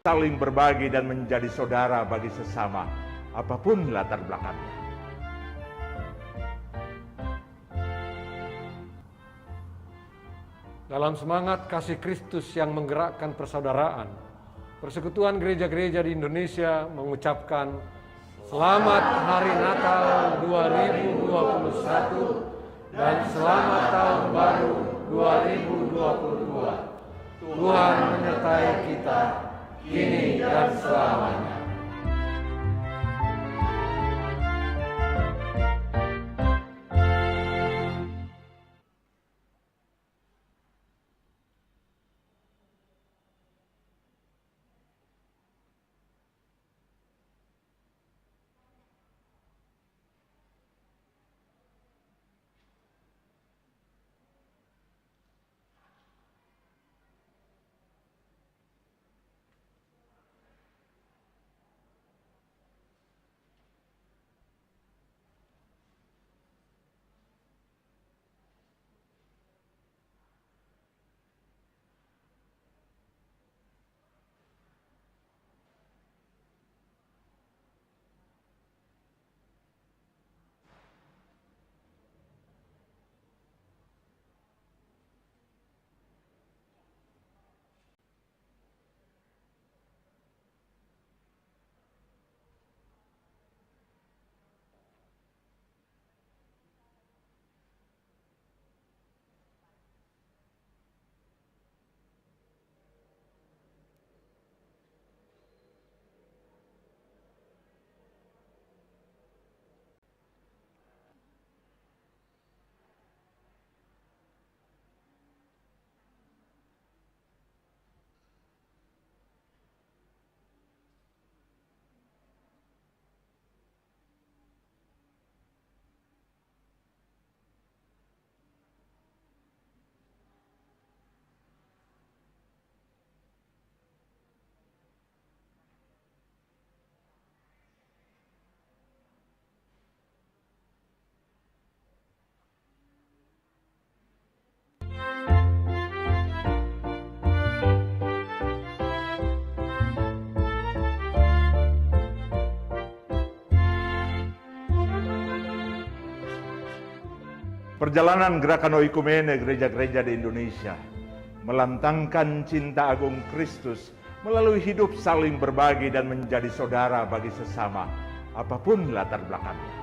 saling berbagi dan menjadi saudara bagi sesama, apapun latar belakangnya. Dalam semangat kasih Kristus yang menggerakkan persaudaraan, Persekutuan Gereja-Gereja di Indonesia mengucapkan Selamat Hari Natal 2021 dan Selamat Tahun Baru 2022. Tuhan menyertai kita kini dan selamanya. Perjalanan gerakan oikumene gereja-gereja di Indonesia melantangkan cinta agung Kristus melalui hidup saling berbagi dan menjadi saudara bagi sesama, apapun latar belakangnya.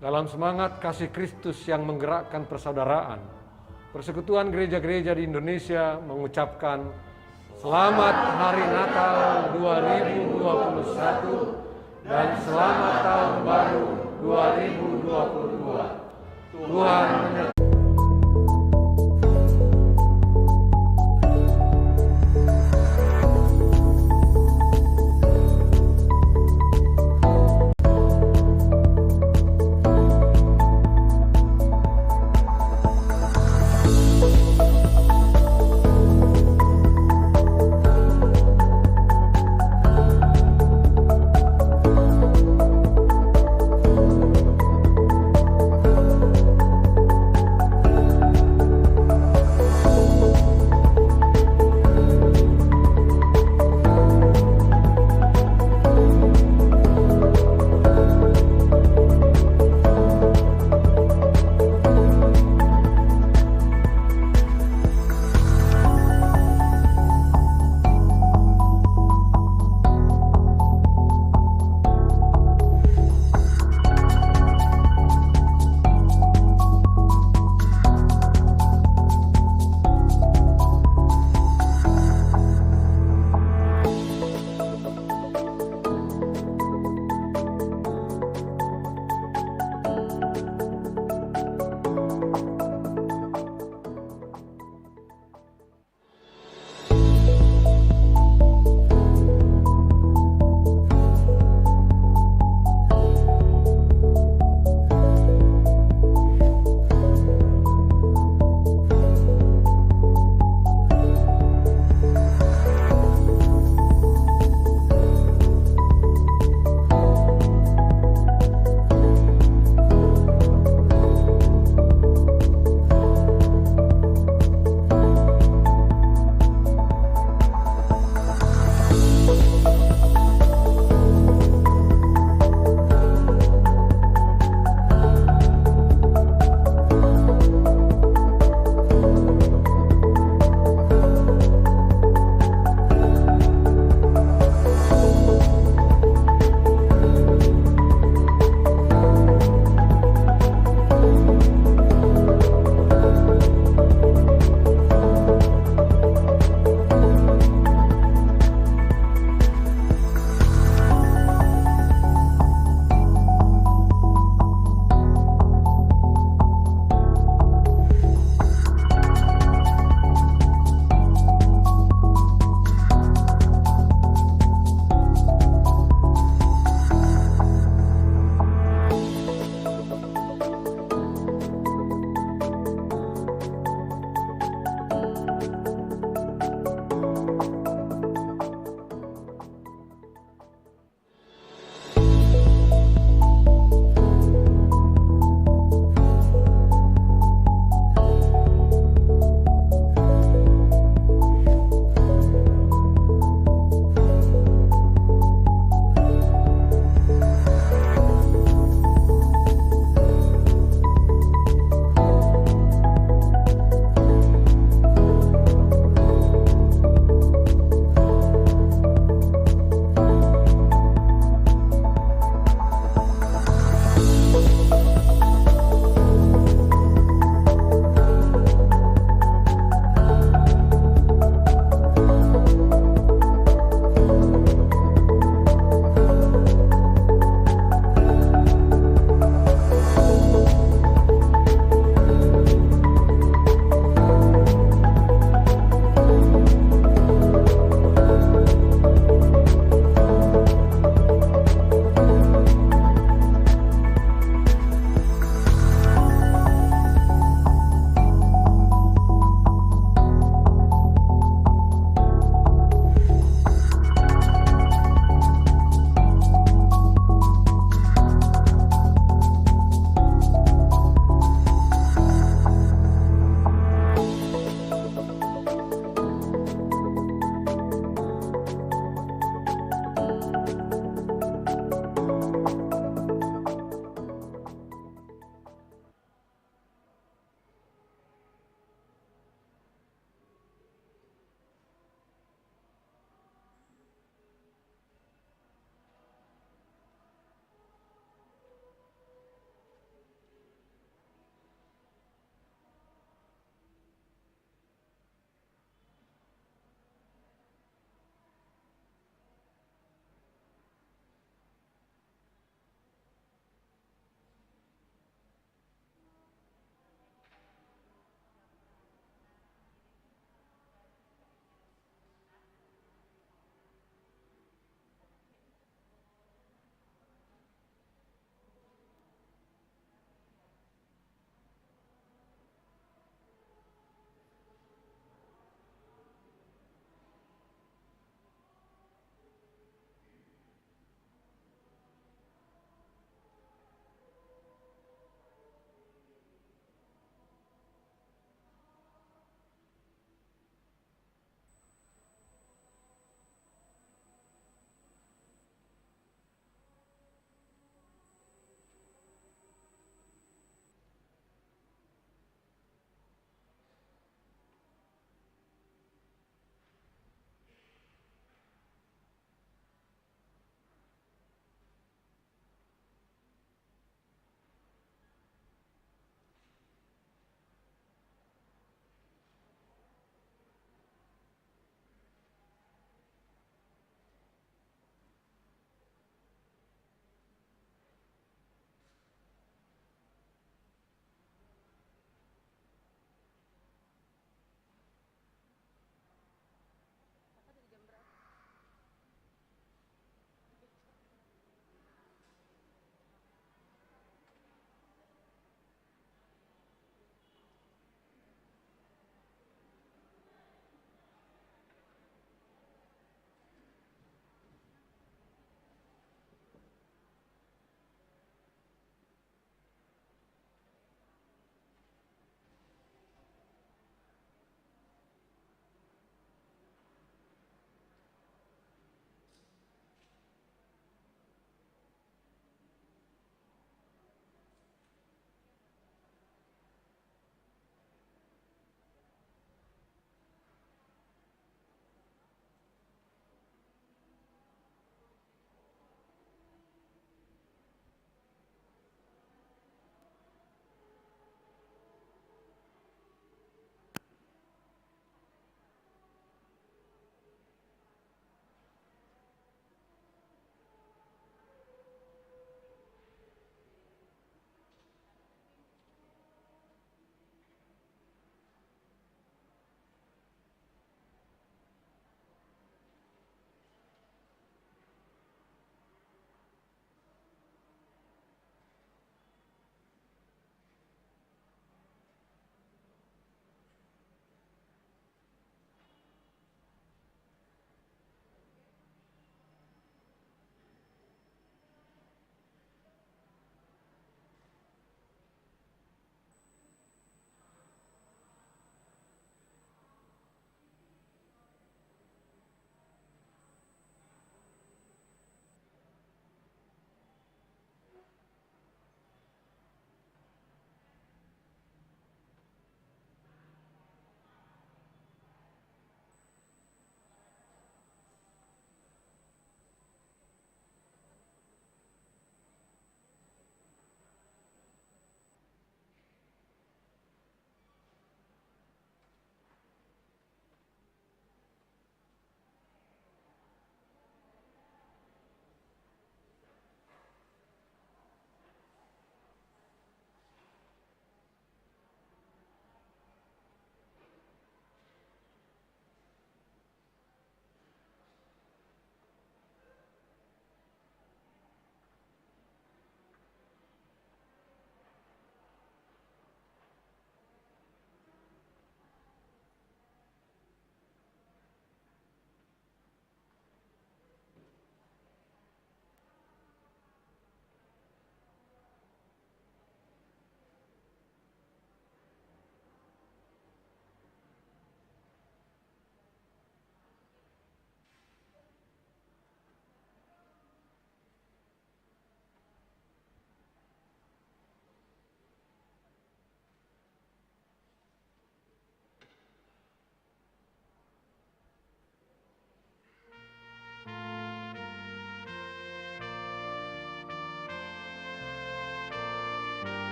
Dalam semangat kasih Kristus yang menggerakkan persaudaraan, Persekutuan Gereja-Gereja di Indonesia mengucapkan Selamat Hari Natal 2021 dan Selamat Tahun Baru 2022. Tuhan menyertai.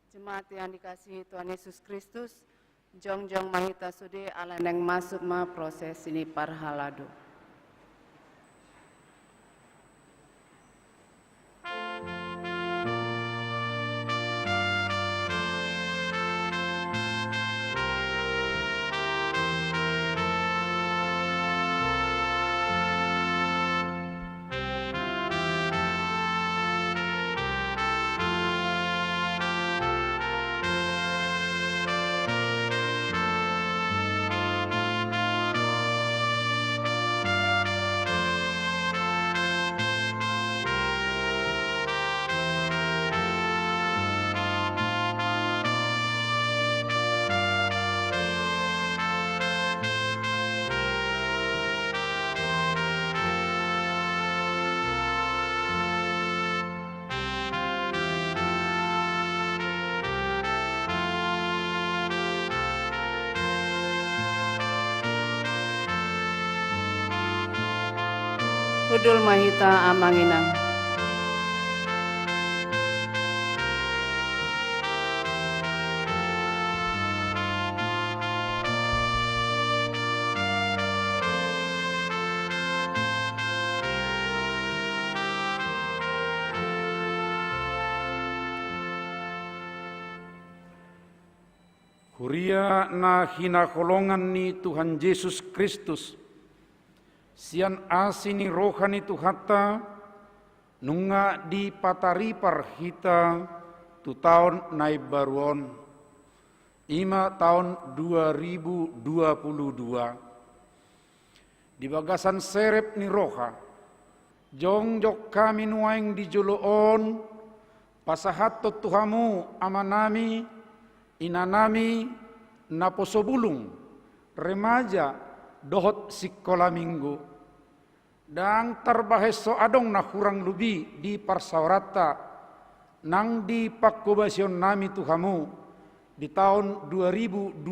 Jemaat yang dikasihi Tuhan Yesus Kristus, jongjong mahita sude alaneng masuk ma proses ini parhalado. Kudul mahita amanginang. Huria na hinakolongan ni Tuhan Yesus Kristus, sian asini rohani Tuhata, nunga di pataripar hita tu tahun nai baruon, ima tahun 2022. Di bagasan serep ni roha, jongjok kami nuaing di joloon, pasahato Tuhamu amanami, inanami naposobulung, remaja dohot sikola minggu. Dan terbaheso adong na kurang lebih di parsawarata nang di pakkubasion nami Tuhamu di tahun 2020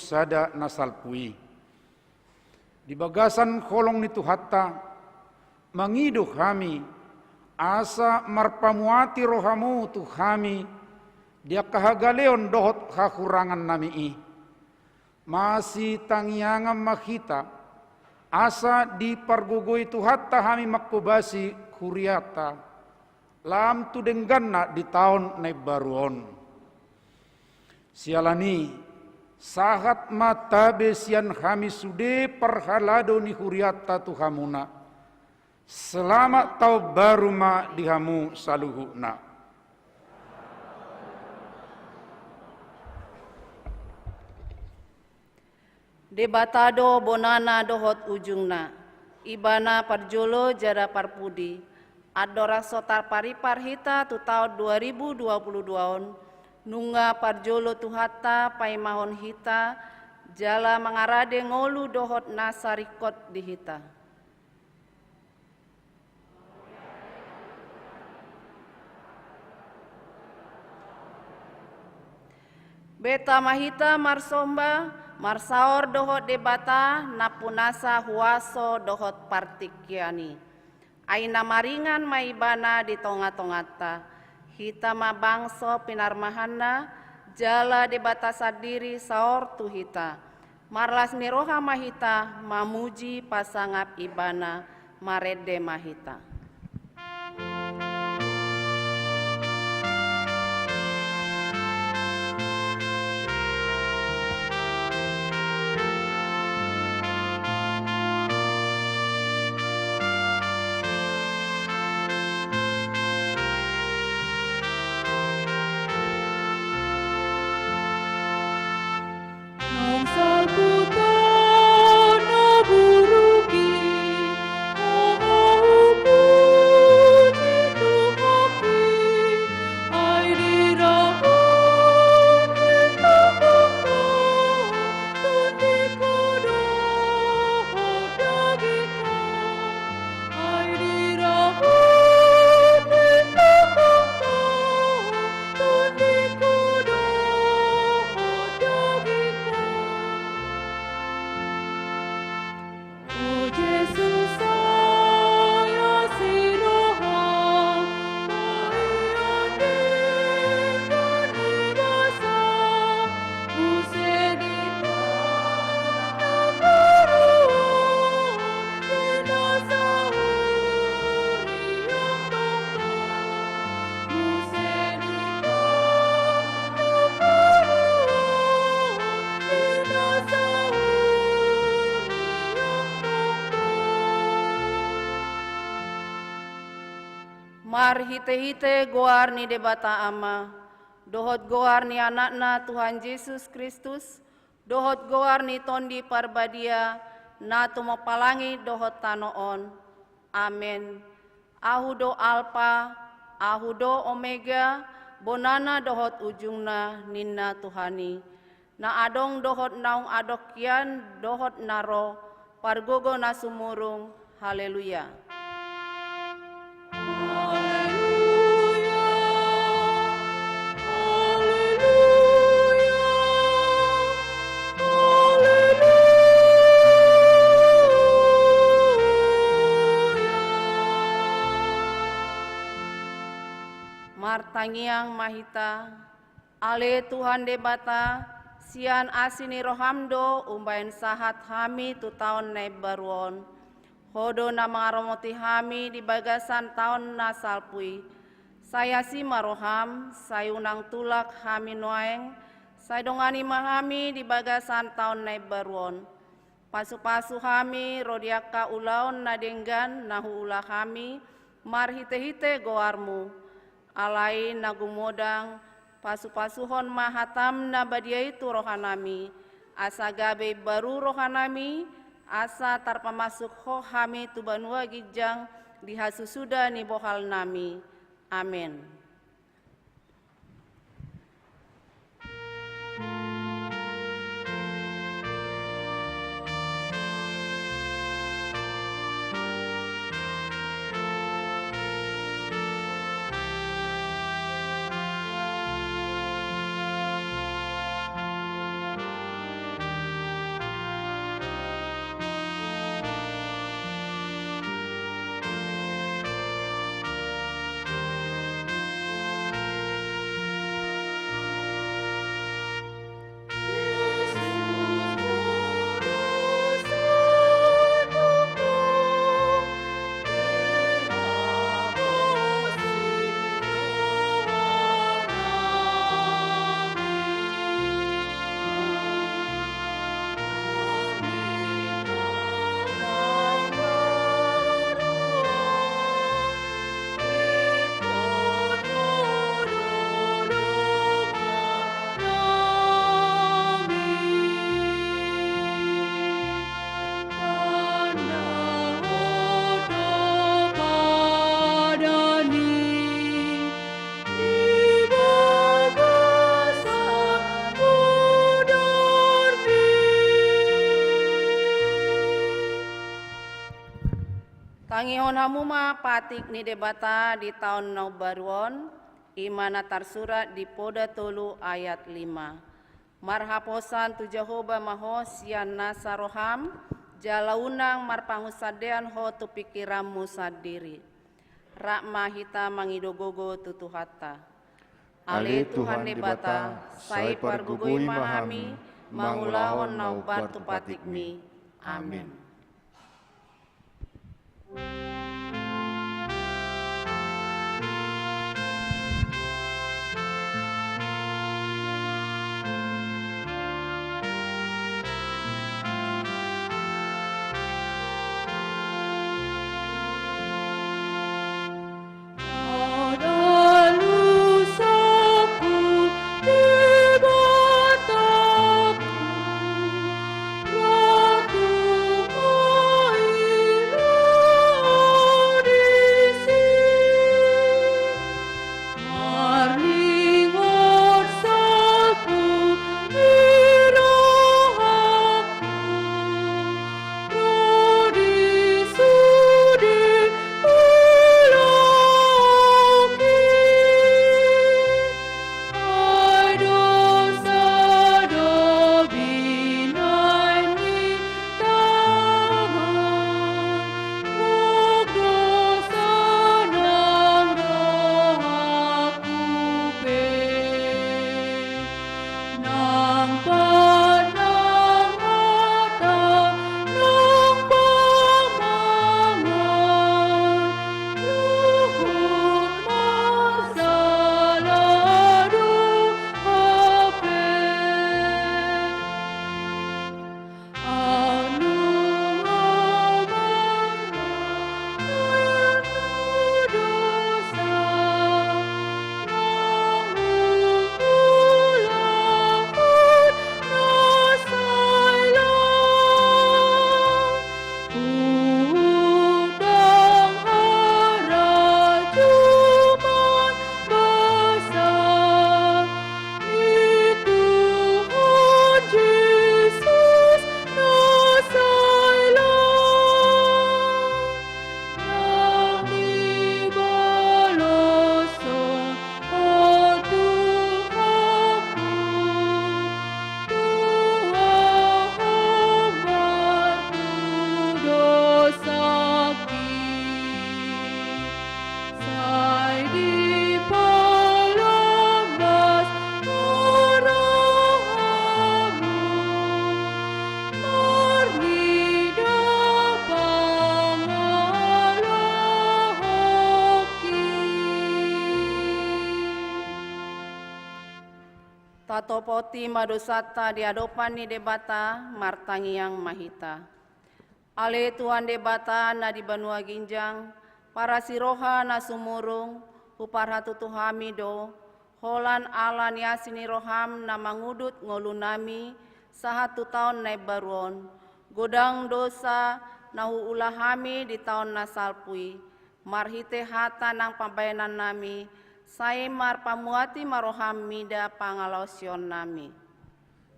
sada nasalpui. Di bagasan kolong ni Tuhata mangiduh kami asa marpamuati rohamu Tuhami dia kahagaleon dohot kakurangan nami i. Masih tangiangam makita asa di pargugoi Tuhata kami makubasi kuriata lam tu dengganna di tahun nai baruon. Sialani sahat mata besian kami sude parhalado ni kuriata Tuhamuna. Selamat tau baru ma dihamu saluhuna. Debatado bonana dohot ujungna, ibana parjolo jara parpudi, adora sotar paripar hita tu tahun 2022 on, nunga parjolo Tuhata paimahon hita, jala mengarade ngolu dohot nasarikot di hita. Beta mahita marsomba, marsaor dohot debata napunasa huaso dohot partikiani. Aina maringan maibana di tonga-tongata. Hita mabangso pinarmahana jala debata sadiri saor tu hita. Marlas niroha mahita mamuji pasangap ibana marede mahita. Salputan aburuki, oh, oh, Mar hite-hite goar ni debata ama, dohot goar ni anakna Tuhan Yesus Kristus, dohot goar ni tondi parbadia, na tumapalangi dohot tanoon. Amen. Ahudo Alpha, ahudo Omega, bonana dohot ujungna ninna Tuhani. Na adong dohot naung adokyan, dohot naro, pargogo na sumurung. Haleluya. Martangiang mahita, ale Tuhan debata, sian asini rohamdo umbayan sahat hami tu tahun na baruon. Hodo na mangaromoti hami di bagasan tahun na salpui. Saya si maroham, sayunang tulak hami noeng, saydongani mahami di bagasan tahun na baruon. Pasu-pasu hami rodiaka ulaon na denggan nahu ulah hami, marhite-hite goarmu. Alai nagumodang pasu-pasuhon mahatam na badia itu rohanami, asa gabe baru rohanami, asa tarpamasuk ho hami tubanua gijang dihasusuda ni bohal nami. Amin. Tangihon hamuma patik ni debata di tahun nau baruon, imana tarsurat di poda tolu ayat 5. Marhaposan tu Jehovah maho sian nasaroham, jalaunang marpangusadean ho tu pikiramu sadiri. Rakma hita mangidogogo tutuhata. Ale Tuhan debata, sai pargugui mahami, mangulahon nau bantu patikmi. Amin. Ratu Tato poti madosata diadopan ni debata martangiang mahita. Ale Tuhan debata na di Banua Ginjang, para siroha na sumurung, huparhatu tuhamido, holan ala niasini roham na mangudut ngolunami, sahatu tahun na baruon, godang dosa na huulahami di tahun na salpui, marhite hata nang pambayanan nami, saya mar pamuati maroham mida pangalosyon nami.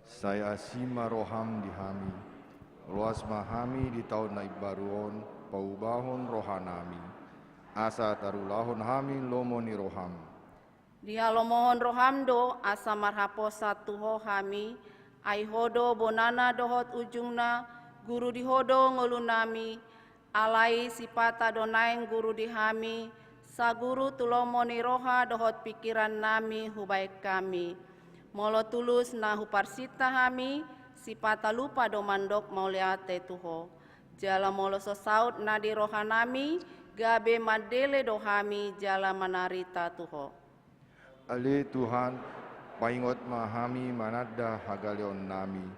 Saya asima roham dihami, luas mahami di tahun naik baruon, paubahon rohanami, asa tarulahon hami lomoni roham. Dia lomohon rohamdo asa marhaposa tuho hami, ai hodo bonana dohot ujungna, guru dihodo ngolunami, alai sipata donaeng guru dihami, saguru tulomoni roha dohot pikiran nami hubaik kami. Molo tulus na huparsita hami, sipata lupa do mandok mauliate tuho. Jala molo sosaut na di roha nami, gabe madele dohami jala manarita tuho. Ale Tuhan, paingot mahami manada hagalion nami,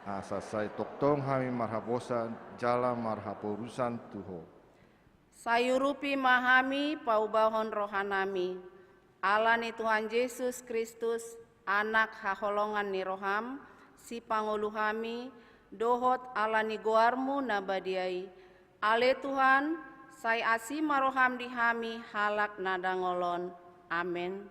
asa say toktong hami marhaposan jala marhaporusan tuho. Sayurupi mahami paubahon rohanami. Allah ni Tuhan Yesus Kristus, anak haholongan ni roham, si panguluhami, dohot Allah ni goarmu nabadiai. Ale Tuhan, say asima roham dihami halak nadangolon. Amin.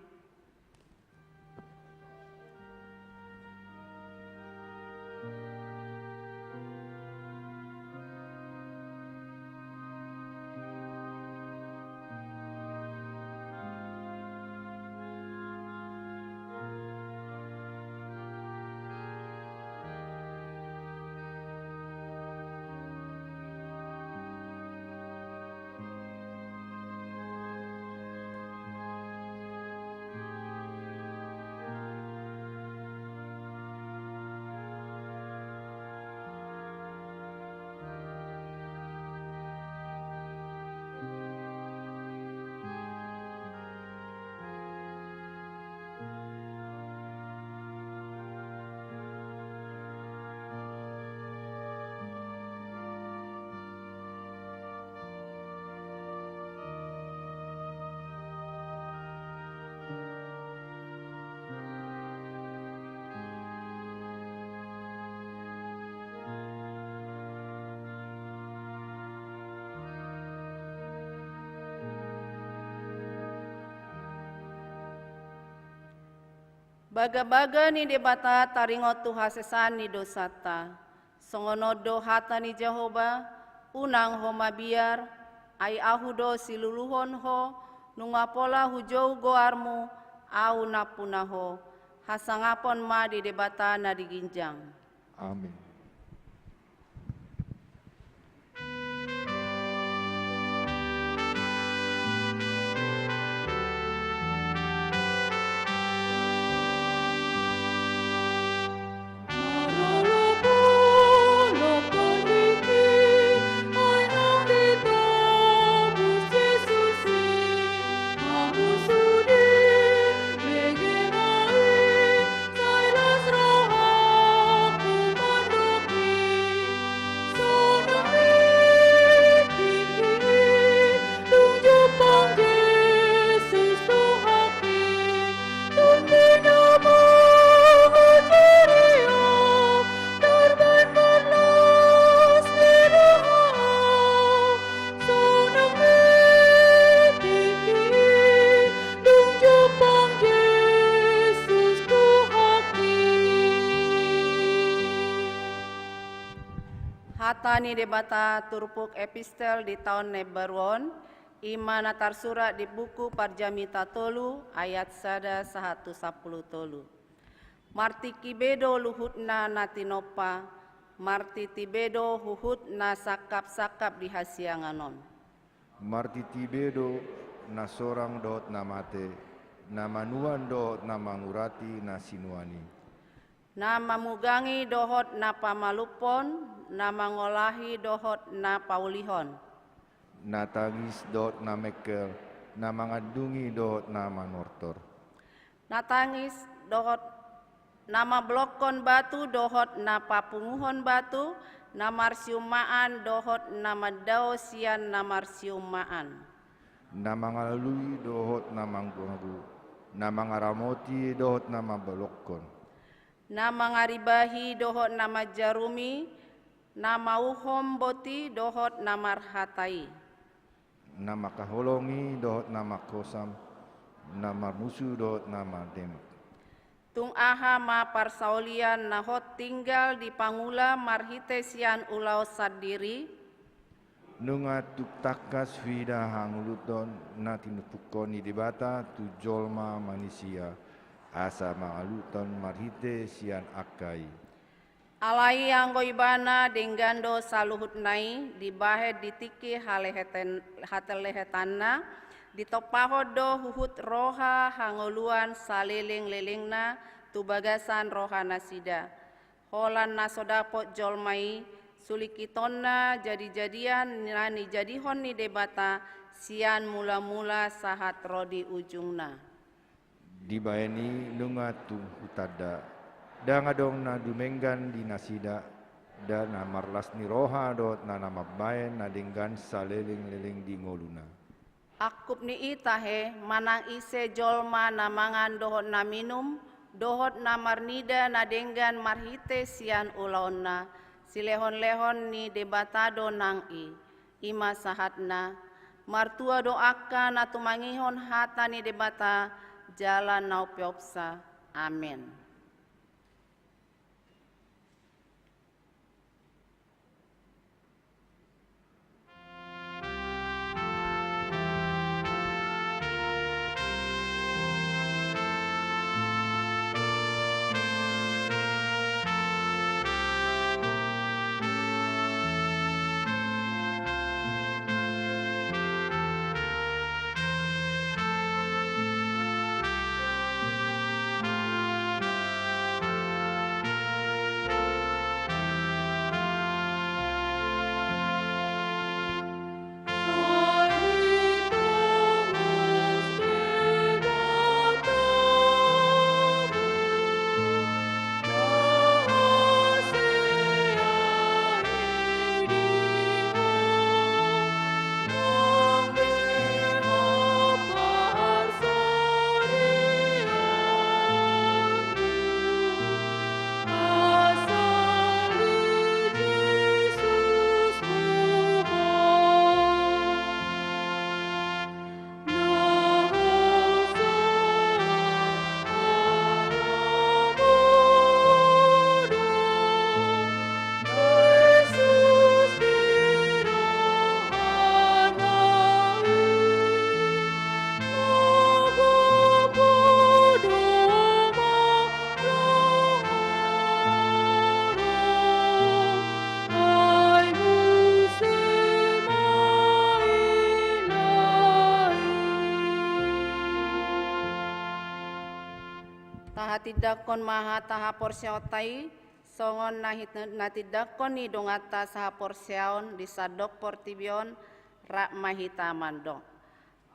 Baga-baga ni debata taringot tuhasesan ni dosata. Songonodo hata ni Jehovah, unang ho mabiar, ay ahudo siluluhon ho, nungapola hujau goarmu, au napunaho. Hasangapon ma di debata na diginjang. Amin. Hata ni debata turpuk epistel di tahun nebaruon, imana tarsurat di buku Parjamita tolu ayat sada 110 tolu. Marti kibedo luhutna natinopa, marti tibedo huhut na sakap-sakap di hasianganon. Marti tibedo na sorang dot namate, na manuan dot na mangurati na sinuani. Na mamugangi dohot na pamalupon, na mangolahi dohot na paulihon. Na tangis dot na mekel, na mangadungi dot na manortor. Na tangis dohot nama blokon batu dohot na papunguhon batu, namar siumaan dohot nama dao sian namar siumaan. Nama ngalui dohot nama nggu, nama ngaramoti dohot nama balokon. Nama ngaribahi dohot nama jarumi, nama uhom boti dohot namar hatai. Nama kaholongi dohot nama kosam, nama musuh dohot nama demak. Tung aha ma parsaulian nahot tinggal di pangula marhite sian ulau sadiri. Nunga tuktakas vida hanguluton na tinupukon ni debata tu jolma manusia asa mangaluton marhite sian akai. Alai anggo ibana denggando saluhut nai dibahe ditiki hatelehetanna ditopahodo huhut roha hangoluan saliling-lilingna tubagasan roha nasida. Holan nasodapot jolmai sulikitonna jadi-jadian nani jadihon ni debata sian mula-mula sahat rodi ujungna. Dibayani nunga tu hutada. Dan adong na dumenggan di nasida dan na marlas ni roha dot na namabayan na denggan saliling-liling di ngoluna. Akup ni itahe manang ise jolma na mangan dohot na minum, dohot na marnida na denggan marhite sian ulaonna, silehon-lehon ni debatado nang ima sahatna, martua doaka na tumangihon hata ni debata, jalan naupiopsa. Amin. Tahatiddakon maha taha porsiautai songon natidakon ni dongata saha porsiaon disadok portibion rak mahita mandok.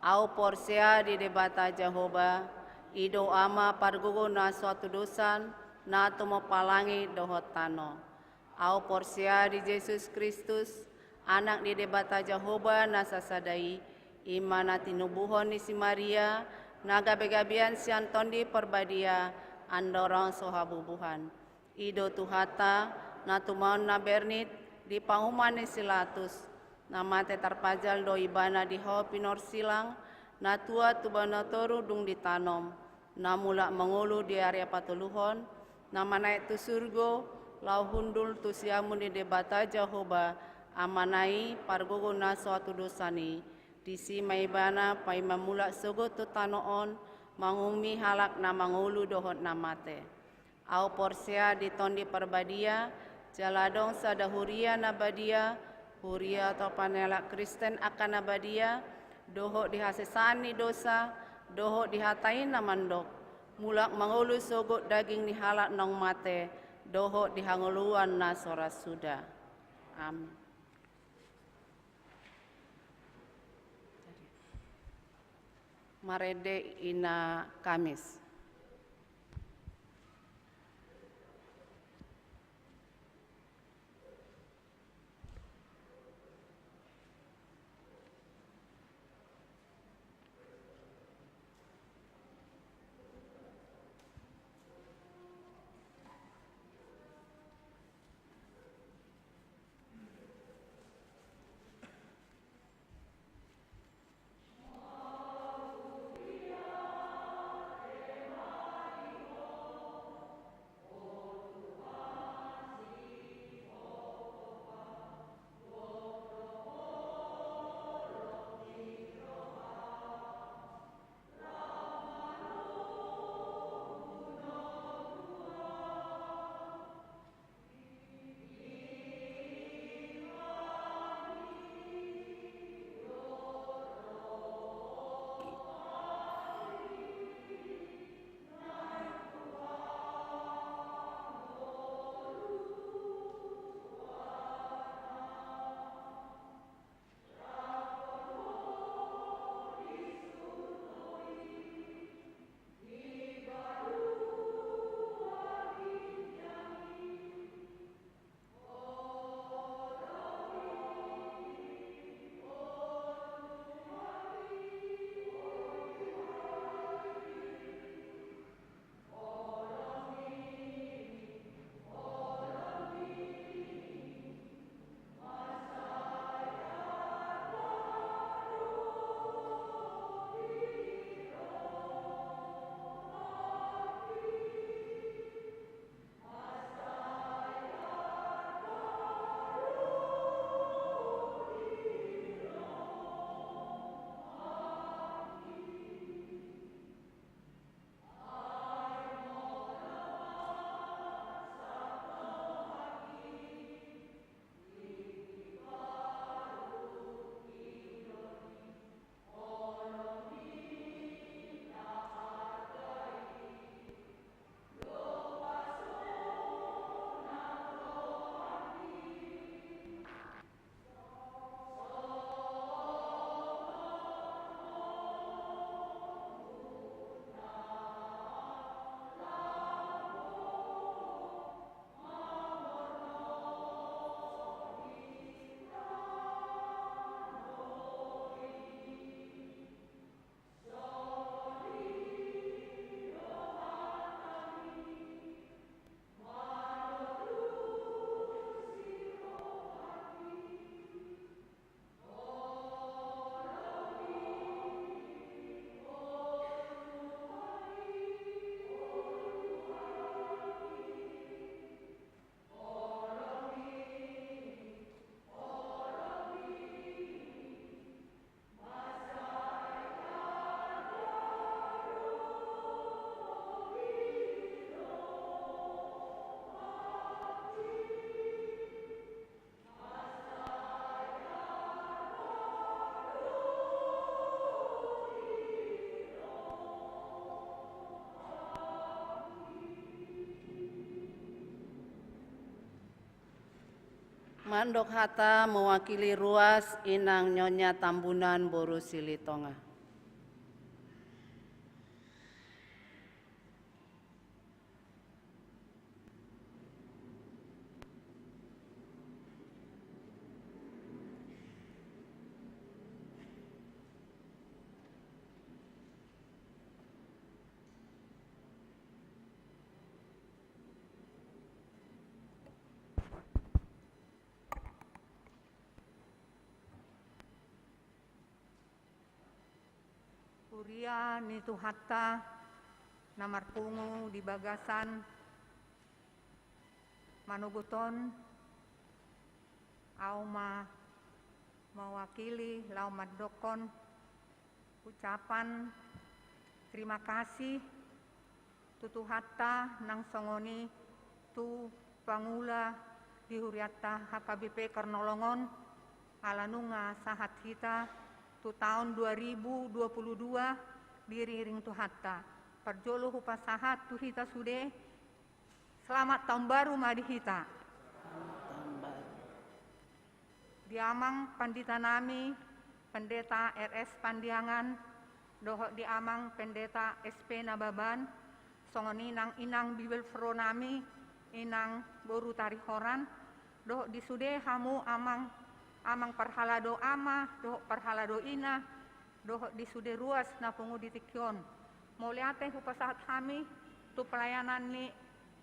Au porsia di debata Jehoba ido ama pargugo na suatu dosan na tumo palangi dohot tano. Au porsia di Yesus Kristus anak di debata Jehoba na sasadai imana tinubuhon ni si Maria naga begabian sian tondi perbadia andorong sohabubuhan. Ido tuhata na tumaon na bernit di panguman ni silatus. Nama te tarpajal do ibana di ho pinor silang na tua tubana toru dung ditanom. Na mula mengulu di area patuluhon. Nama naik tu surgo lau hundul tu siamun di debata Jehoba amanai pargogo na suatu dosani. Disi maibana pai mamula sogo tu tanoon mangumi halak na mangulu dohot namate. Au porsia di tondi perbadia jaladong sadahuria nabadia huria atau panelak Kristen akan nabadia dohot dihasesani dosa dohot dihatain namandok mulak mangulu sogot daging ni halak nong mate dohot dihanguluan na sora suda. Amin. Marede ina Kamis. Mandok hata mewakili ruas inang Nyonya Tambunan Boru Silitonga. Kuria nitu hatta namarpungu di bagasan manuguton auma mewakili lau madokon ucapan terima kasih tutu hatta nang songoni tu pangula di huriatta HKBP Karnolongon alanunga sahat kita tu tahun 2022 diriring tu hatta perjolo hupasahat tu hita sude selamat tahun baru madi hita diamang pandita nami pendeta RS Pandiangan dohok diamang pendeta SP Nababan songoni nang inang Bibel Fro nami inang Boru Tarihoran dohok disude hamu amang parhalado ama, dohok parhalado ina, dohok disude ruas na pungu ditikyon. Moliate hupasahat kami, tu pelayanan ni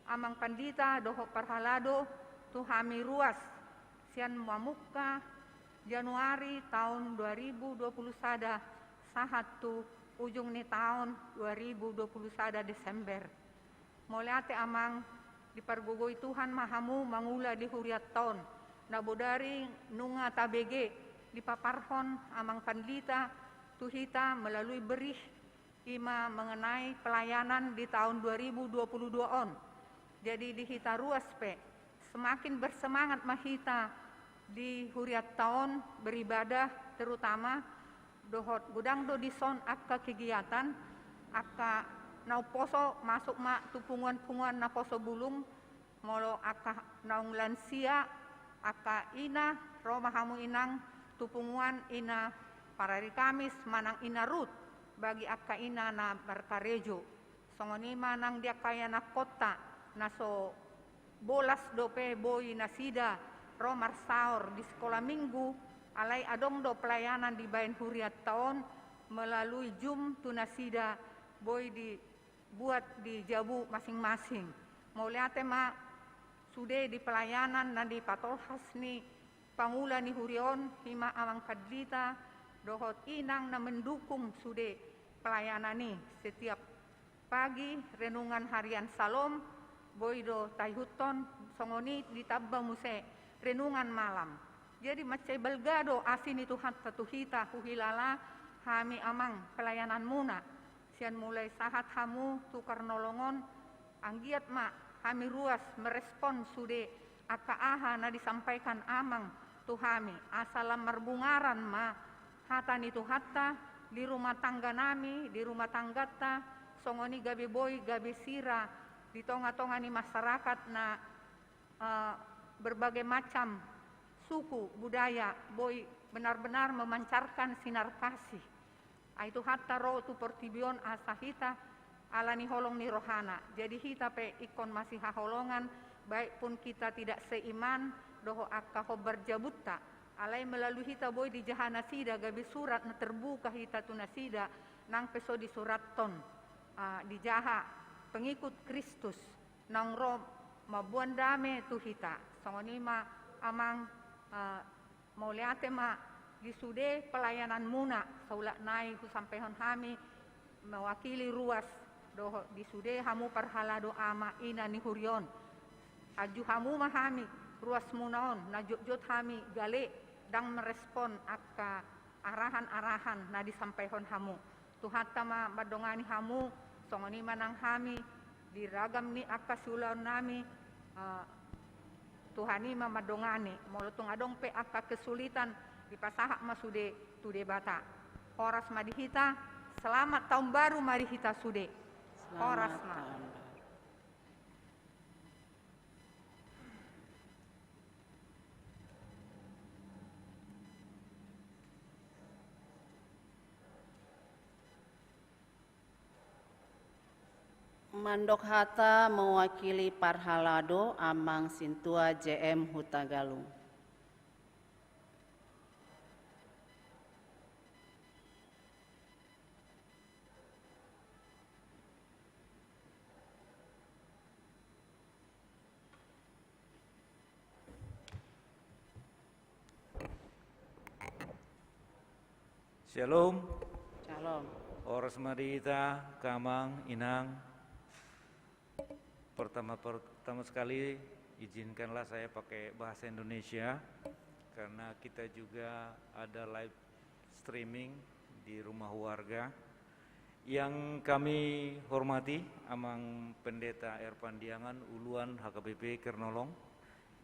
amang pandita, dohok parhalado, tu kami ruas. Sian mamuka Januari tahun 2020 sada, sahat tu ujung ni tahun 2020 sada Desember. Moliate amang dipargugoi Tuhan mahamu mangula di huriat tahun. Nabodari nunga tabege di paparhon amang pandita tuhita melalui berih ima mengenai pelayanan di tahun 2022 on. Jadi di hita ruas pe semakin bersemangat mahita di huriat tahun beribadah terutama dohot gudang do dison akka kegiatan akka nau poso masuk ma tupungan-pungan na poso bulung molo akka naung lansia aka ina Roma hamu inang tupunguan ina parari Kamis manang ina Rut bagi aka ina na Barkarejo songoni manang dia kaya na kota naso bolas dope boy nasida Romar saur di sekolah minggu alai adong do pelayanan di bain huriat tahun melalui Zoom tunasida boy dibuat di jabu masing-masing mau lihat ma sude di pelayanan na di patolhas ni pangula ni hurion hima amang kadlita dohot inang na mendukung sude pelayanan ni setiap pagi renungan harian salom boydo tayhuton songoni ditabba muse renungan malam jadi macai belgado asin itu hatta tuhita huhilala hami amang pelayanan muna sian mulai sahat hamu tukar nolongon anggiat ma kami ruas merespon sude aka aha na disampaikan amang tuhami asalam merbungaran ma hata nitu hatta di rumah tangga nami di rumah tanggata songoni gabe boy gabe sira di tonga-tonga ni masyarakat na berbagai macam suku budaya boy benar-benar memancarkan sinar kasih itu hatta ro tu portibion asahita alani holong ni rohana. Jadi hita pe ikon masih haholongan baik pun kita tidak seiman doho akka hobar jabutta. Alai melalui hita boy di jahana sida gabi surat na terbuka hita tunasida nang peso di surat ton di jaha pengikut Kristus nang ro mabuan dame tu hita. Songoni ma amang mau liate ma di sude pelayanan muna saulak nai ku sampehon hami mewakili ruas doho di sude hamu parhalado ama ina ni hurion aju hamu mahami ruas munaon na jot hami gale dang merespon akka arahan-arahan na disampaihon hamu tuhatta ma badongani hamu songoni manang hami diragam ni akka sulaon nami Tuhani ma madongani molotung adong pe akka kesulitan di pasahak ma sude tude bata horas madihita selamat tahun baru madihita sude horas ma Mandok Hata mewakili Parhalado Amang Sintua JM Hutagalung. Shalom, Shalom. Ores Marita, Kamang, Inang. Pertama sekali izinkanlah saya pakai bahasa Indonesia karena kita juga ada live streaming di rumah warga. Yang kami hormati Amang Pendeta Erpandiangan Uluan HKBP Kernolong,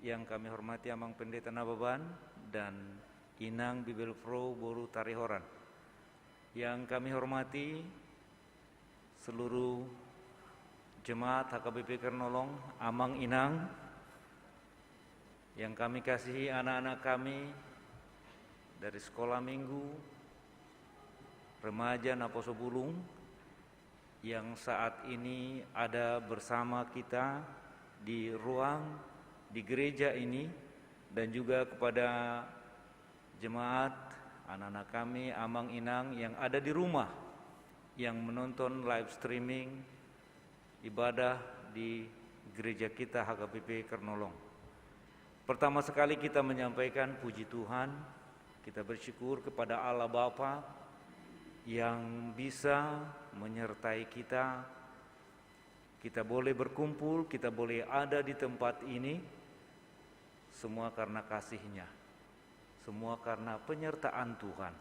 yang kami hormati Amang Pendeta Nababan dan Inang Bibelfro Boru Tarihoran. Yang kami hormati seluruh jemaat HKBP Kernolong, Amang Inang, yang kami kasihi anak-anak kami dari sekolah minggu, remaja Naposo Bulung, yang saat ini ada bersama kita di ruang di gereja ini, dan juga kepada jemaat anak-anak kami Amang Inang yang ada di rumah yang menonton live streaming ibadah di gereja kita HKBP Kernolong. Pertama sekali kita menyampaikan puji Tuhan, kita bersyukur kepada Allah Bapa yang bisa menyertai kita. Kita boleh berkumpul, kita boleh ada di tempat ini, semua karena kasih-Nya. Semua karena penyertaan Tuhan.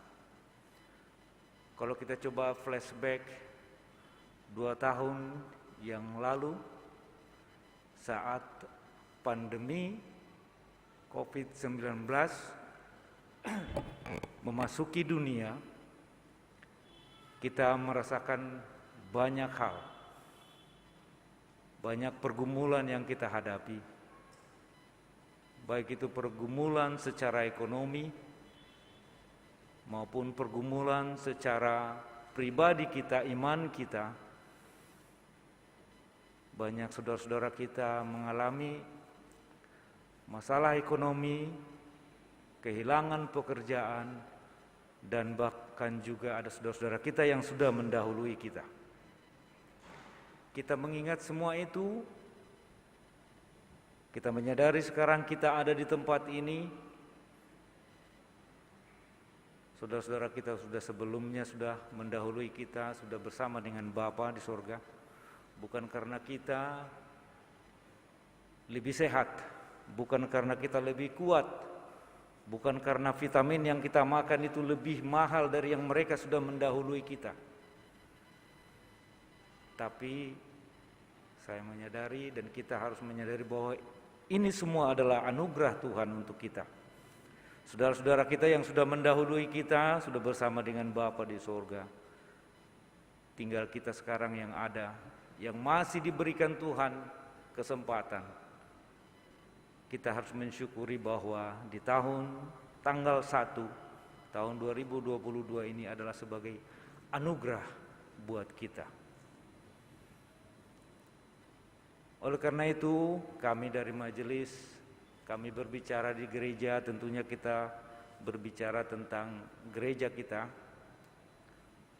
Kalau kita coba flashback 2 tahun yang lalu, saat pandemi COVID-19 memasuki dunia, kita merasakan banyak hal, banyak pergumulan yang kita hadapi. Baik itu pergumulan secara ekonomi maupun pergumulan secara pribadi kita, iman kita. Banyak saudara-saudara kita mengalami masalah ekonomi, kehilangan pekerjaan, dan bahkan juga ada saudara-saudara kita yang sudah mendahului kita. Kita mengingat semua itu. Kita menyadari sekarang kita ada di tempat ini. Saudara-saudara kita sudah sebelumnya sudah mendahului kita, sudah bersama dengan Bapa di surga. Bukan karena kita lebih sehat, bukan karena kita lebih kuat, bukan karena vitamin yang kita makan itu lebih mahal dari yang mereka sudah mendahului kita. Tapi saya menyadari dan kita harus menyadari bahwa ini semua adalah anugerah Tuhan untuk kita. Saudara-saudara kita yang sudah mendahului kita, sudah bersama dengan Bapa di surga. Tinggal kita sekarang yang ada, yang masih diberikan Tuhan kesempatan. Kita harus mensyukuri bahwa di tanggal 1 tahun 2022 ini adalah sebagai anugerah buat kita. Oleh karena itu, kami dari majelis, kami berbicara di gereja, tentunya kita berbicara tentang gereja kita.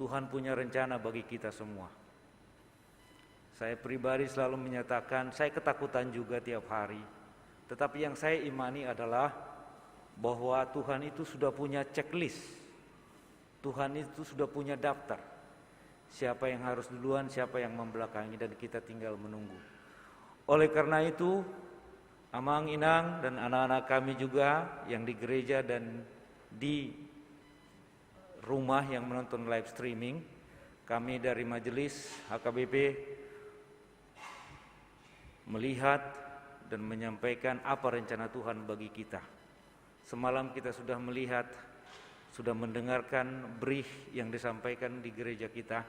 Tuhan punya rencana bagi kita semua. Saya pribadi selalu menyatakan, saya ketakutan juga tiap hari. Tetapi yang saya imani adalah bahwa Tuhan itu sudah punya checklist. Tuhan itu sudah punya daftar. Siapa yang harus duluan, siapa yang membelakangi, dan kita tinggal menunggu. Oleh karena itu, Amang Inang dan anak-anak kami juga yang di gereja dan di rumah yang menonton live streaming, kami dari majelis HKBP melihat dan menyampaikan apa rencana Tuhan bagi kita. Semalam kita sudah melihat, sudah mendengarkan brief yang disampaikan di gereja kita.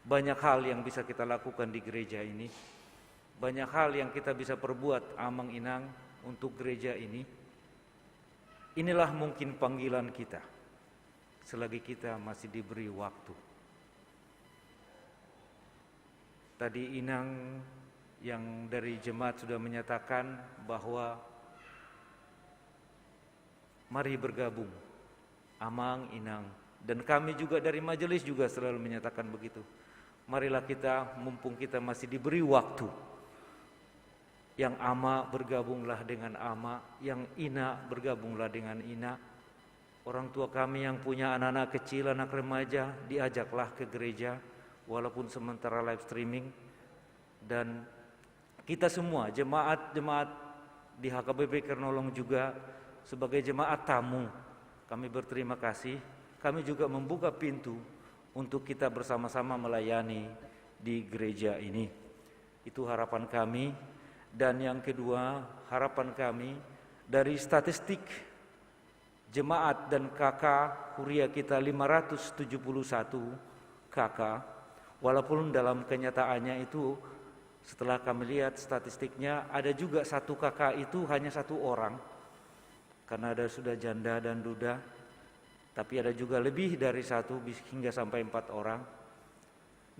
Banyak hal yang bisa kita lakukan di gereja ini. Banyak hal yang kita bisa perbuat Amang Inang untuk gereja ini. Inilah mungkin panggilan kita selagi kita masih diberi waktu. Tadi Inang yang dari jemaat sudah menyatakan bahwa mari bergabung, Amang, Inang, dan kami juga dari majelis juga selalu menyatakan begitu. Marilah kita, mumpung kita masih diberi waktu, yang Ama bergabunglah dengan Ama, yang Ina bergabunglah dengan Ina. Orang tua kami yang punya anak-anak kecil, anak remaja, diajaklah ke gereja, walaupun sementara live streaming. Dan kita semua, jemaat-jemaat di HKBP Kernolong juga, sebagai jemaat tamu, kami berterima kasih. Kami juga membuka pintu untuk kita bersama-sama melayani di gereja ini. Itu harapan kami. Dan yang kedua, harapan kami dari statistik jemaat dan kakak Huria kita 571 kakak, walaupun dalam kenyataannya itu setelah kami lihat statistiknya ada juga satu kakak itu hanya satu orang, karena ada sudah janda dan duda, tapi ada juga lebih dari satu hingga sampai 4 orang.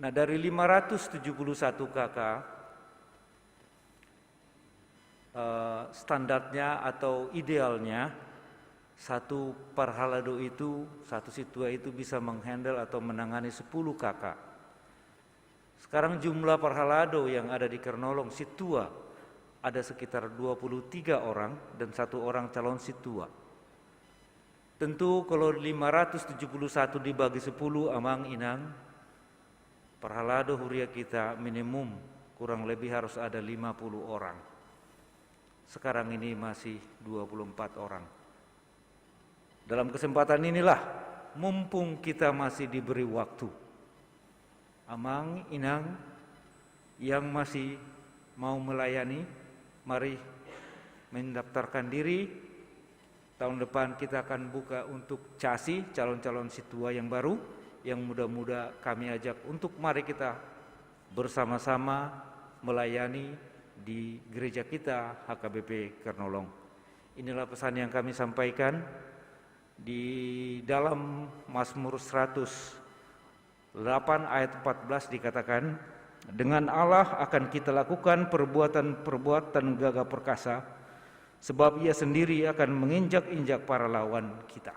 Nah, dari 571 kakak, standarnya atau idealnya satu parhalado itu, satu situa itu bisa menghandle atau menangani 10 kakak. Sekarang jumlah parhalado yang ada di Kernolong situa ada sekitar 23 orang dan 1 orang calon situa. Tentu kalau 571 dibagi 10 Amang, Inang, parhalado Huria kita minimum kurang lebih harus ada 50 orang. Sekarang ini masih 24 orang. Dalam kesempatan inilah, mumpung kita masih diberi waktu, Amang, Inang yang masih mau melayani, mari mendaftarkan diri. Tahun depan kita akan buka untuk CASI, calon-calon situa yang baru, yang muda-muda kami ajak untuk mari kita bersama-sama melayani di gereja kita HKBP Kernolong. Inilah pesan yang kami sampaikan di dalam Mazmur 108 ayat 14 dikatakan, dengan Allah akan kita lakukan perbuatan-perbuatan gagah perkasa, sebab Ia sendiri akan menginjak-injak para lawan kita.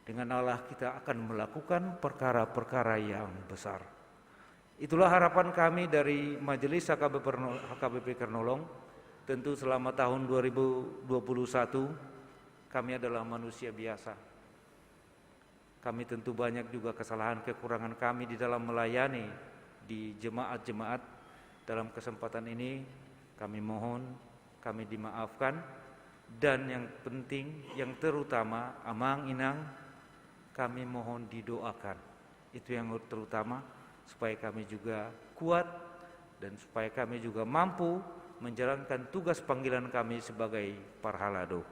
Dengan Allah kita akan melakukan perkara-perkara yang besar. Itulah harapan kami dari Majelis HKBP Kernolong. Tentu selama tahun 2021 kami adalah manusia biasa. Kami tentu banyak juga kesalahan kekurangan kami di dalam melayani di jemaat-jemaat. Dalam kesempatan ini kami mohon kami dimaafkan, dan yang penting, yang terutama Amang, Inang, kami mohon didoakan. Itu yang terutama, supaya kami juga kuat dan supaya kami juga mampu menjalankan tugas panggilan kami sebagai parhalado.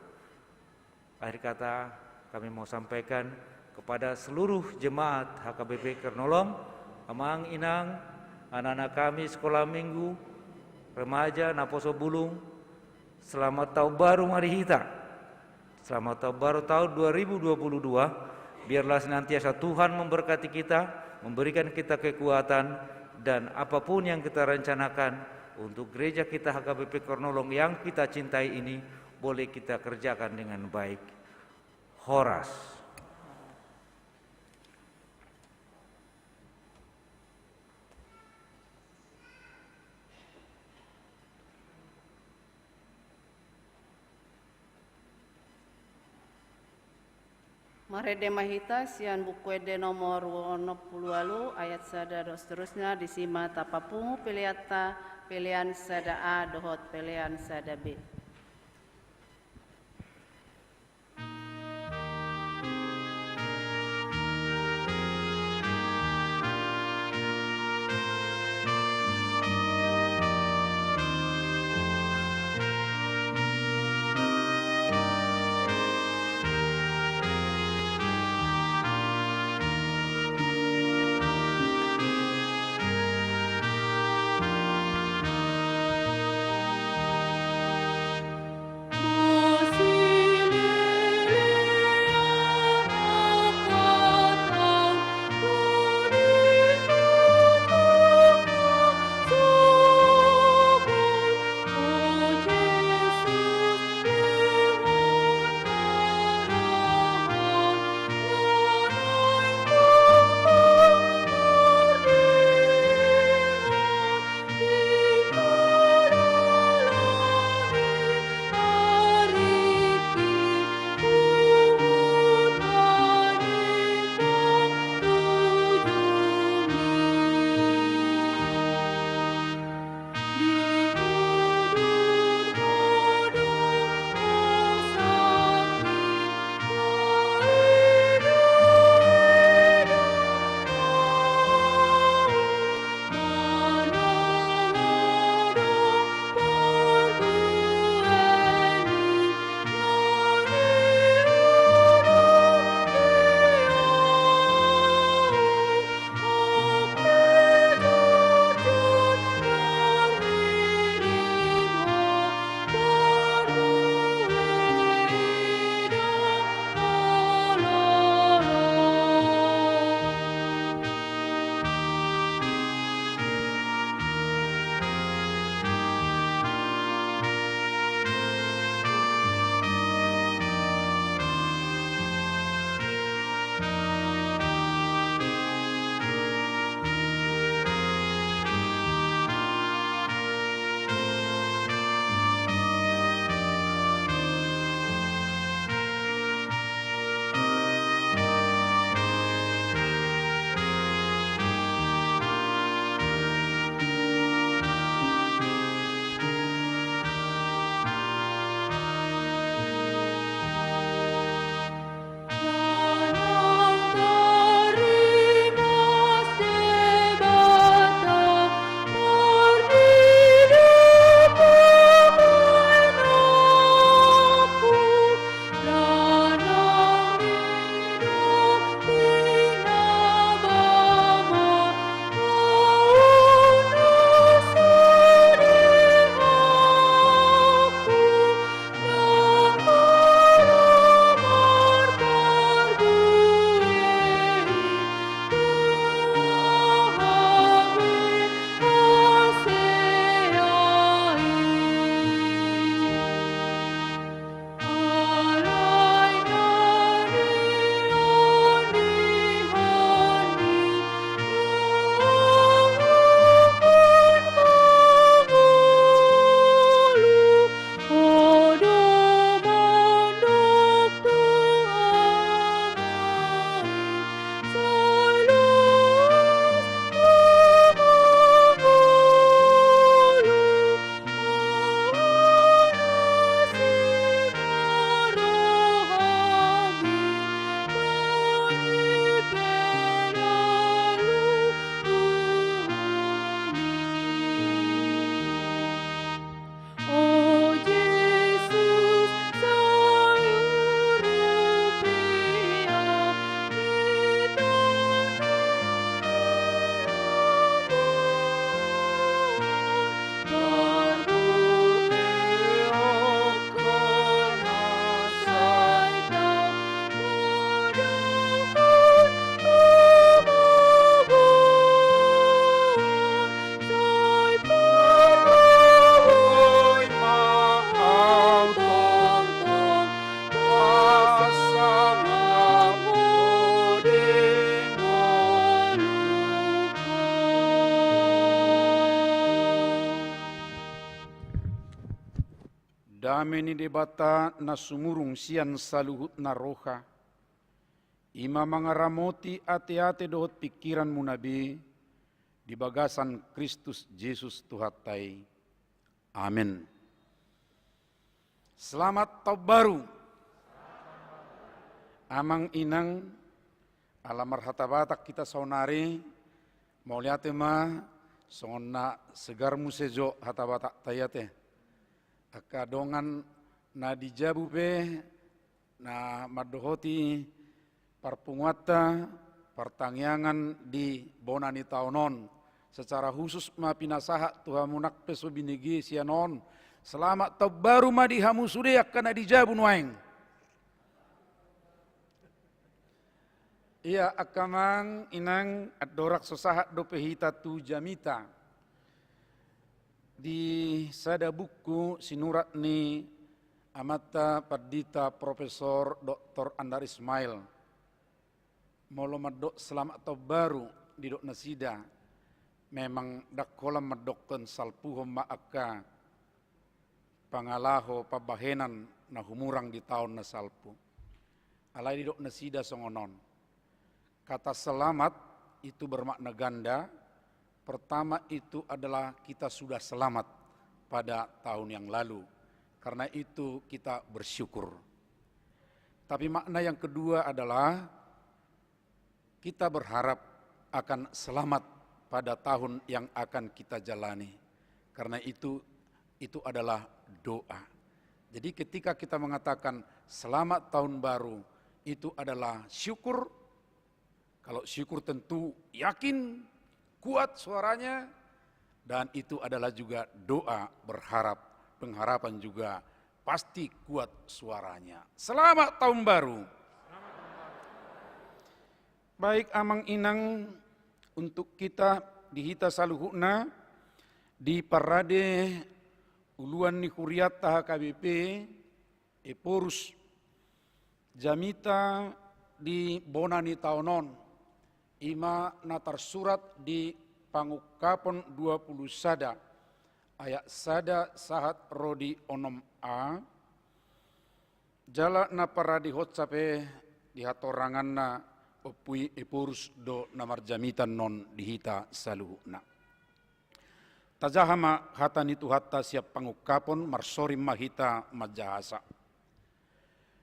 Akhir kata kami mau sampaikan kepada seluruh jemaat HKBP Kernolong, Amang, Inang, anak-anak kami sekolah minggu, remaja, Naposo Bulung, selamat tahun baru mari kita. Selamat tahun baru tahun 2022. Biarlah senantiasa Tuhan memberkati kita, memberikan kita kekuatan, dan apapun yang kita rencanakan untuk gereja kita HKBP Kernolong yang kita cintai ini boleh kita kerjakan dengan baik. Horas. Marede mahita sian bukuede nomor 20 ayat sada dan seterusnya disima tapapungu piliata pilihan sada A dohot pilihan sada B. Dame ni debata na sumurung sian saluhut na roha. Ima mangaramoti ate-ate dohot pikiran munabi di bagasan Kristus Yesus Tuhatai. Amin. Selamat tahun baru. Amang inang alamar hatabatak kita saunari mau lihat ma sona segar musejo hatabatak tayate. Akadongan na dijabu pe na madohoti parpunguata pertangyangan di bonani taunon secara khusus ma pinasaha Tuhan munak peso binigi sianon selamat tahun baru ma dihamu sudeak kana dijabu nuaing. Ia akamang inang adorak sosahat do pehita tu jamita di sada buku sinurat ni amata pardita Profesor Dr. Andar Ismail molo madok selamat tahun baru di dok nasida memang dakolam madokkan salpuhom maaka pangalaho pabahenan na humurang di tahun na salpu alai di dok nasida songonon kata selamat itu bermakna ganda. Pertama itu adalah kita sudah selamat pada tahun yang lalu karena itu kita bersyukur. Tapi makna yang kedua adalah kita berharap akan selamat pada tahun yang akan kita jalani. Karena itu adalah doa. Jadi ketika kita mengatakan selamat tahun baru, itu adalah syukur. Kalau syukur tentu yakin, kuat suaranya. Dan itu adalah juga doa berharap, pengharapan juga pasti kuat suaranya. Selamat tahun baru. Baik amang inang untuk kita di hita saluhuna di parade uluan ni kuriata KBP Eporus jamita di bonani taonon ima natar surat di pangukapon 20 sada ayat sada sahat rodi onom a jala na paradi hotsape di hatorangan na opui Eporus do namar jamitan non dihita saluhuna. Tajahama hata nitu hata siap pangukapon marsorim mahita majahasa.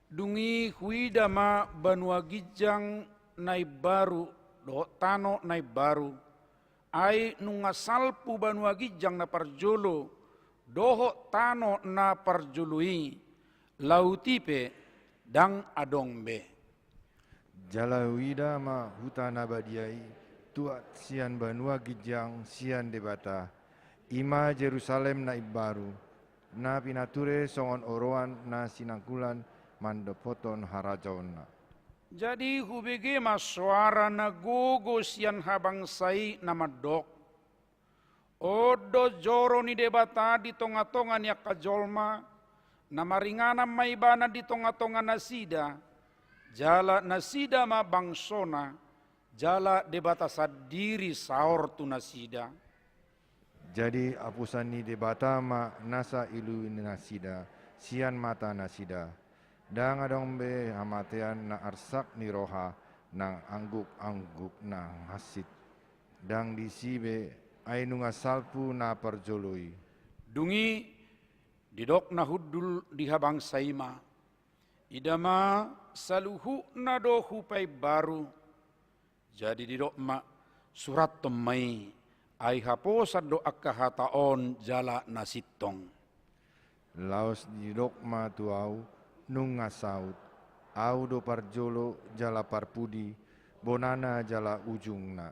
Dungi huida ma banua gijang nai baru do tano nai baru. Ai nunga salpu banua gijang na parjolo doho tano na parjului lautipe dang adongbe. Jala wida ma hutana badiai tuat sian banua gijang sian debata ima Jerusalem na ibaru na pinature songon oroan na sinangkulan mandopoton harajaonna. Jadi hubege ma suara na gogo sian habang sai na madok. Odo joro ni debata di tonga-tonga ni akajolma na maringana maibana di tonga-tonga nasida. Jala nasida ma bangsona, jala debata sadiri saor tu nasida. Jadi apusan ni debata ma nasa ilu nasida, sian mata nasida. Dang adong be hamatean na arsak ni roha, nang angguk-angguk na hasit. Dang disibe ainunga salpu na parjoloi. Dungi didok na hudul dihabang saima. Idama saluhu na do hupai baru. Jadi didok ma surat temai. Ai haposat do akahataon jala nasitong. Laos didok ma tuau nunga saut. Au do parjolo jala parpudi, bonana jala ujungna.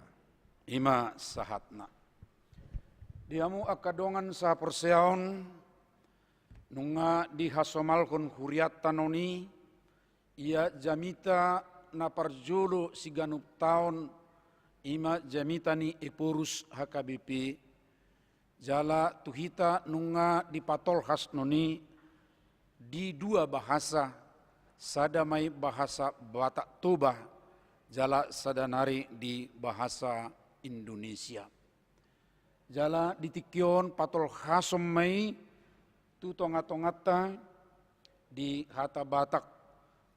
Ima sahatna. Diamu akadongan sa perseon nunga dihasomalkon huriat tanoni ia jamita na parjolo siganup taon ima jamita ni Eporus HKBP jala tuhita nunga dipatol khas noni di dua bahasa sadamai bahasa Batak Toba jala sadanari di bahasa Indonesia jala ditikyon patol khasomai tu tonga-tongata di hata Batak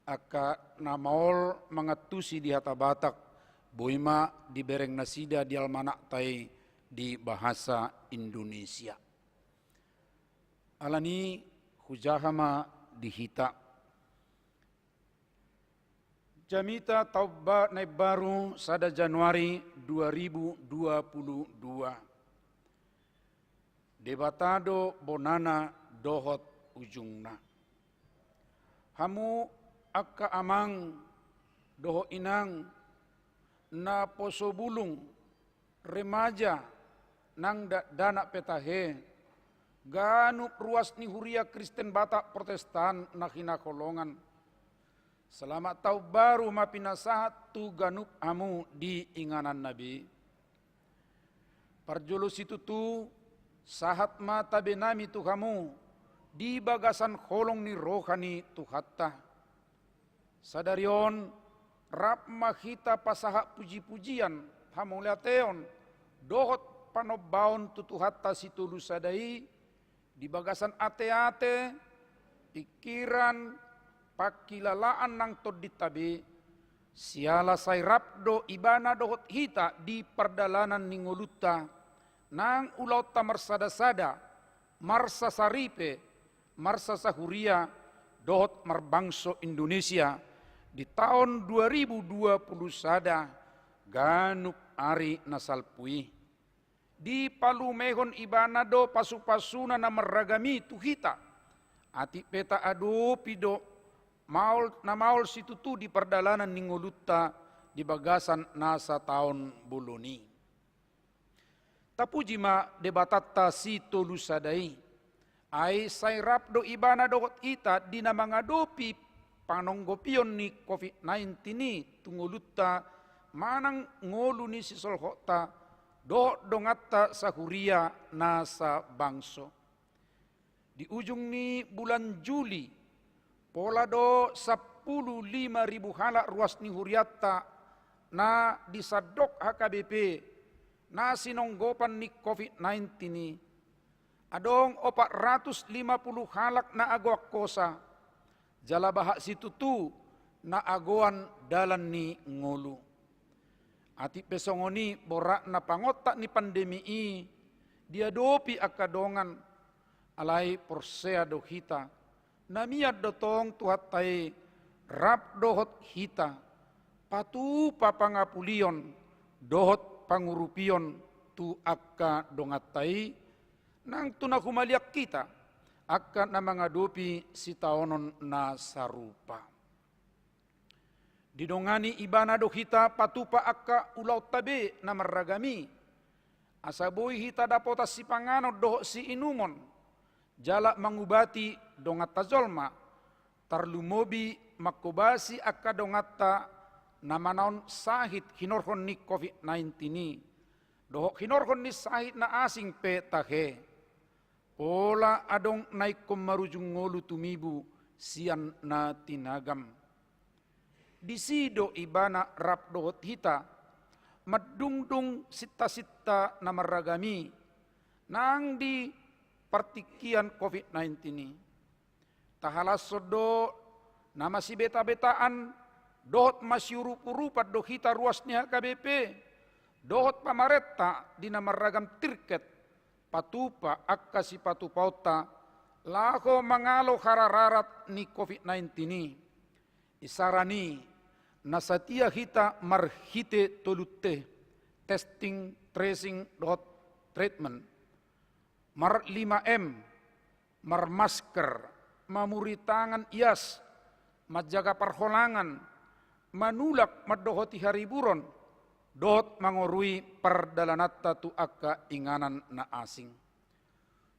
aka namaol mangatusi di hata Batak boima di bereng nasida di almanak tai di bahasa Indonesia. Alani hujahama dihita. Jamita tauba naik baru sada Januari 2022. Debatado bonana dohot ujungna. Hamu akka amang doho inang na poso bulung remaja nang dana petahe ganu ruas ni huria Kristen Batak Protestan na hinakolongan. Selamat tau baru mapinasahat tu ganup amu di inganan Nabi. Parjulus itu tu sahat mata benami tu kamu di bagasan holong ni rohani tu hatta. Sadarion rap mahita pasahak puji-pujian hamuliateon dohot panobaon tu hatta situ lusadai di bagasan ate-ate pikiran pakilalaan nang toditabe siala say rapdo ibana dohot hita di perdalanan ningoluta nang ulauta marsada-sada marsa saripe marsa sahuria dohot marbangso Indonesia di tahun 2020 sada ganup ari nasalpui. Di palumehon ibana do pasu-pasuna na maragami tuhita. Ati peta ado pido maul situtu di perdalanan ningoluta di bagasan nasa tahun buluni. Tapujima debatatta sito lusadai. Ai sairap do ibana do ita di na mangadopi panonggopion ni COVID-19 ni tunguluta manang ngolu ni sisolhota do dongatta sahuria nasa bangso. Di ujung ni bulan Juli, pola do 15.000 halak ruas ni huriatta na disadok HKBP na sinonggopan ni COVID-19 ni. Adong 450 halak na agwak kosa, jalabahak situtu na agoan dalan ni ngolu. Ati pesongoni borak na pangotak ni pandemi i dia dopi akadongan alai porsea do hita namiat dotong tuhatai rap dohot hita patu papangapulion dohot pangurupion tu akka dongatai nang tunahumaliak kita akka na mangadopi si taonon na sarupa. Didongani ibana do hita patupa akka ulau tabe na maragami. Asaboy hita dapotas si pangano doho si inumon. Jala mangubati dongata zolma. Tarlumobi makubasi akka dongata na manaon sahit hinorhon ni COVID-19 ni. Doho hinorhon ni sahit na asing pe tahe. Pola adong naik marujung ngolu tumibu sian na tinagam. Di sido ibana rap dohot hita, madungdung sita-sita na maragami, nang di partikian COVID-19 ni. Tahalas sodo nama si beta-betaan, dohot masyurup-urupat do hita ruas ni HKBP, dohot pamareta di nama ragam tirket, patupa akka si patupauta, lako mangalo harararat ni COVID-19 ni. Isarani nasatia hita marhite tolute testing tracing dot treatment mar 5M mar masker mamuri tangan ias majaga parholangan manulak madohoti hariburon dot mangorui perdalanatta tu akka inganan na asing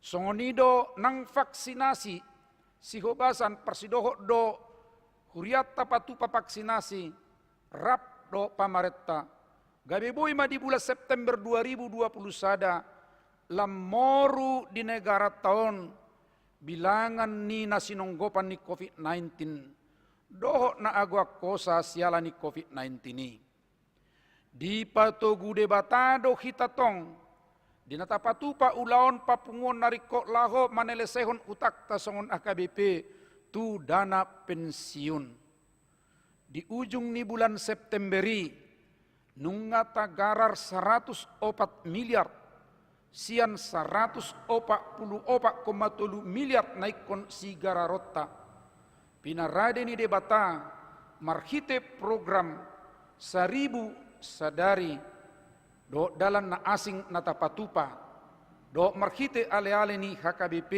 songonido nang vaksinasi sihobasan persidoho do huriatta patupa vaksinasi rap do pamaretta gabe boy ma di bulan September 2020 sada lamoru di negara tahun bilangan ni nasinonggopan ni COVID-19 doho na agwa kosa siala ni COVID-19 ni di patogu debatado hitatong Di natapatupa ulaon papungon nariko laho manelesehon utak tasongon AKBP tu dana pensiun. Di ujung ni bulan Septemberi, nunga tagarar 104 miliar, sian 144,3 miliar naikon sigara rotta. Pinarade ni debata, marhite program 1000 sadari, do dalan na asing natapatupa, do marhite ale-ale ni HKBP,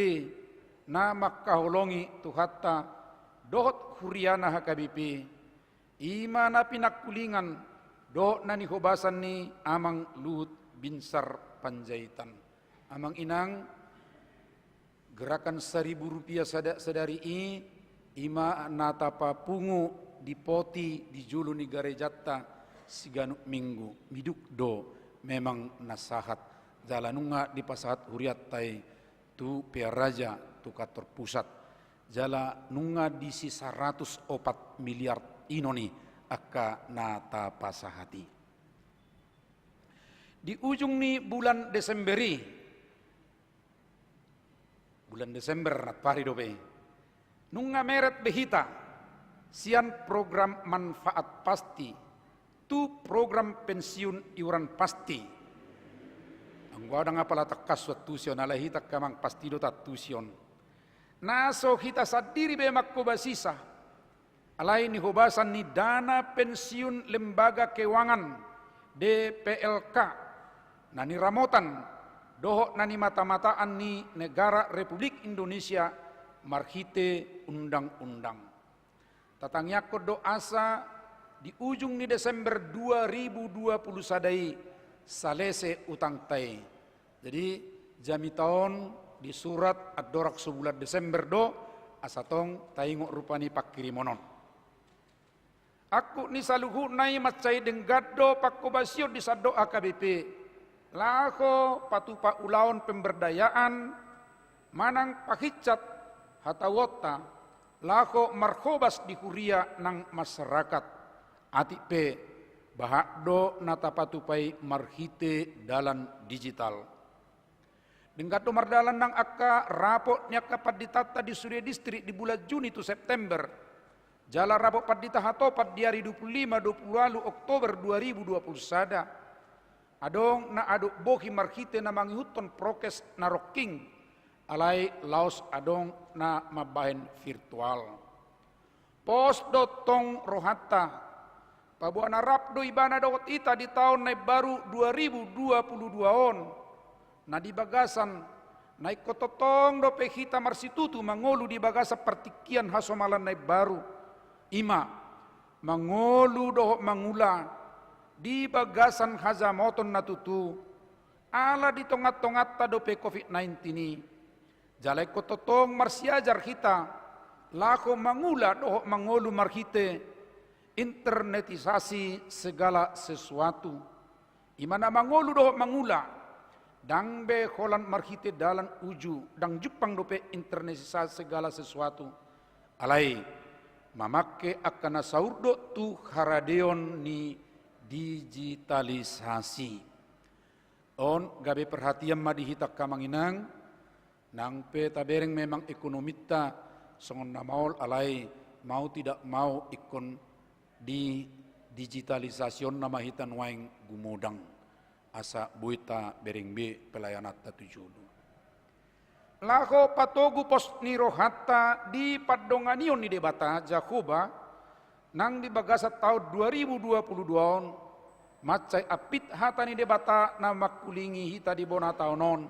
na makaholongi tuhatta, dohot huriana HKBP, ima na pinakkulingan, do na nihobasan ni Amang Luhut Binsar Panjaitan. Amang inang, gerakan 1.000 rupiah sadari ini, ima natapa pungu dipoti di julu ni garejatta siganu minggu miduk do memang nasahat jalanunga di pasahat huriat tai tu piaraja tu kantor pusat jala nunga di si 104 miliar inoni akka nata pasahati. Di ujung ni bulan Desemberi, bulan Desember nat pari dope, nunga meret behita, sian program manfaat pasti, tu program pensiun iuran pasti. Angguada ngapala takaswat tusion, alahita kamang pasti do tatusion. Naso hita sadiri be makkobasisa, alai ni hobasan ni dana pensiun lembaga keuangan DPLK, nani ramotan, doho nani mata-mataan ni negara Republik Indonesia marhite undang-undang. Tatangnya kodo asa di ujung ni Desember 2020 sadai salese utang tai. Jadi jami tahun di surat ad-dorak sebulan Desember do asatong taingok rupani pakirimonon. Aku ni saluhu nai macai denggaddo pakobasio di sado AKBP. Lako patupa ulaon pemberdayaan manang pakicat hatawota lako markobas di huria nang masyarakat atipe bahakdo natapatupai marhite dalan digital. Dengkato mardalan nang akka rapotnya kapat ditata di Surya Distrik di bulan Juni tu September. Jala rapot padita hatopat di hari 25-20 Oktober 2020 sada. Adong na aduk bohi marhite na mangihuton prokes na rocking. Alai laos adong na mabahen virtual. Pos dotong rohata. Pabuan Arab do ibana dot ita di tahun na baru 2022 on. Na di bagasan naik kototong do pehita marsitutu mangolu di bagasa partikian hasomalan naik baru. Ima mangolu do mangula di bagasan hazamoton natutu ala di tongat-tongat dope COVID-19 ini jalai kototong marsiajar kita lako mangula doh mangolu marhite internetisasi segala sesuatu imana mangolu doh mangula dang be holan marhite dalan uju dang Jepang dope internetisasi segala sesuatu alai mamake akana saurdo tu haradeon ni digitalisasi. On gabe perhatian madihitak kamanginang nang pe tabereng memang ekonomita songon namaol alai mau tidak mau ikon di digitalisasi nama hitan waing gumodang asa buita bereng be pelayanat tatujulu. Lako patogu pos ni rohata di padonganion ni debata Jakoba nang di bagasa tahun 2022 on macai apit hatani debata nama kulingi hita di bona taonon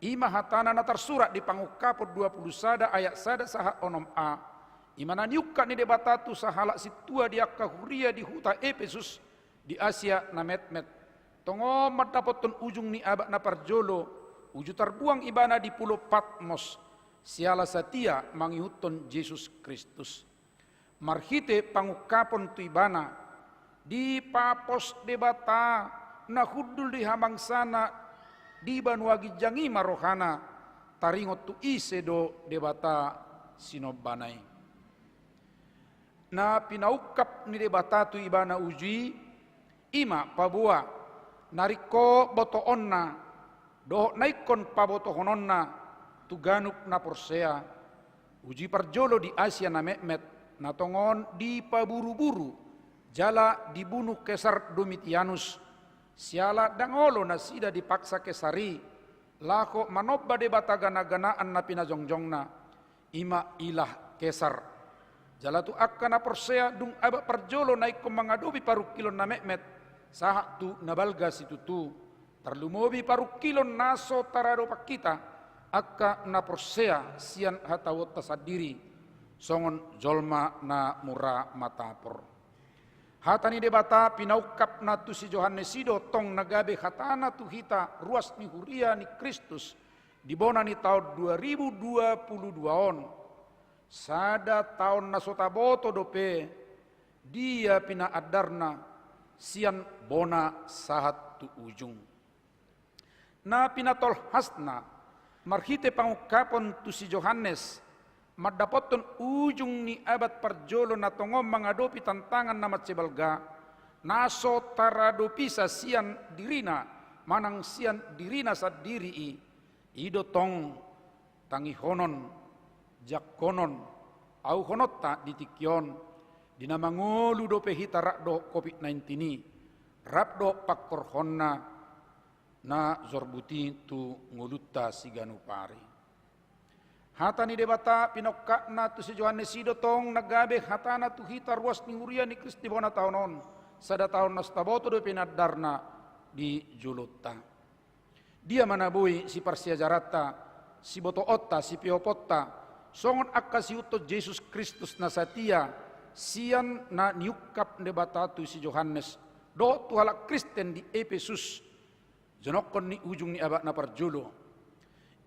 ima hatana na tersurat di pangukapot 20 sada ayat sada saha onom a imana niuka ni debata tu sahala situa di akahuria di huta Efesus di Asia na met tongo matapotun ujung ni abak na parjolo uju terbuang ibana di pulau Patmos siala satia mangihuton Yesus Kristus. Marhite pangukapon tu ibana di papos debata na hudul di hamang sana di banuagi jangi marohana taringot tu ise do debata sinobanay. Na pinaukap ni debata tu ibana uji ima pabua nariko botoon na doh naikon pabotohononna tuganuk na porsea, uji parjolo di Asia na Mehmet, na tongon di paburu-buru, jala dibunuh Kesar Domitianus, siala dangolo na sida dipaksa kesari, lako manobba de batagana-ganaan na pinajongjongna, ima ilah Kesar. Jala tu akka na porsea dung aba parjolo naik ko mangadobi parukilon na Mehmet, saha tu nabalga situtu, terlumobi parukilon naso tarado pakita, akka na porsea sian hatawot tasadiri, songon jolma na mura matapor. Hatani debata pinaukap na tu si Johannesido tong nagabe hatana tu hita ruas ni huria ni Kristus di bona ni tahun 2022 on. Sada tahun na sotaboto dope dia pina adarna sian bona sahat tu ujung. Na pinatol hasna marhite pangukapon tu si Johannes madapoton ujung ni abad parjolo na tongom mangadopi tantangan na matsebalga naso taradopi sa sian dirina manang sian dirina sa diri ido tong tangihonon jakkonon au honotta ditikyon dinamangolu do pehita rakdo COVID-19 ni rapdo pakkorhonna na zorbuti tu ngulutta siganupari. Hatani debata pinokka na tu si Johannesido tong nagabe hatana tu hita ruas ni huria ni Kristi bona taonon sada tahun nastaboto do pinadarna di Julutta. Dia manabui si Parsia Jarata, si Boto Otta, si Piopotta, songon akka si uto Jesus Kristus na satia, sian na niukap debata tu si Johannes, do tu halak Kristen di Efesus, jenokon ni ujung ni abad na parjulo,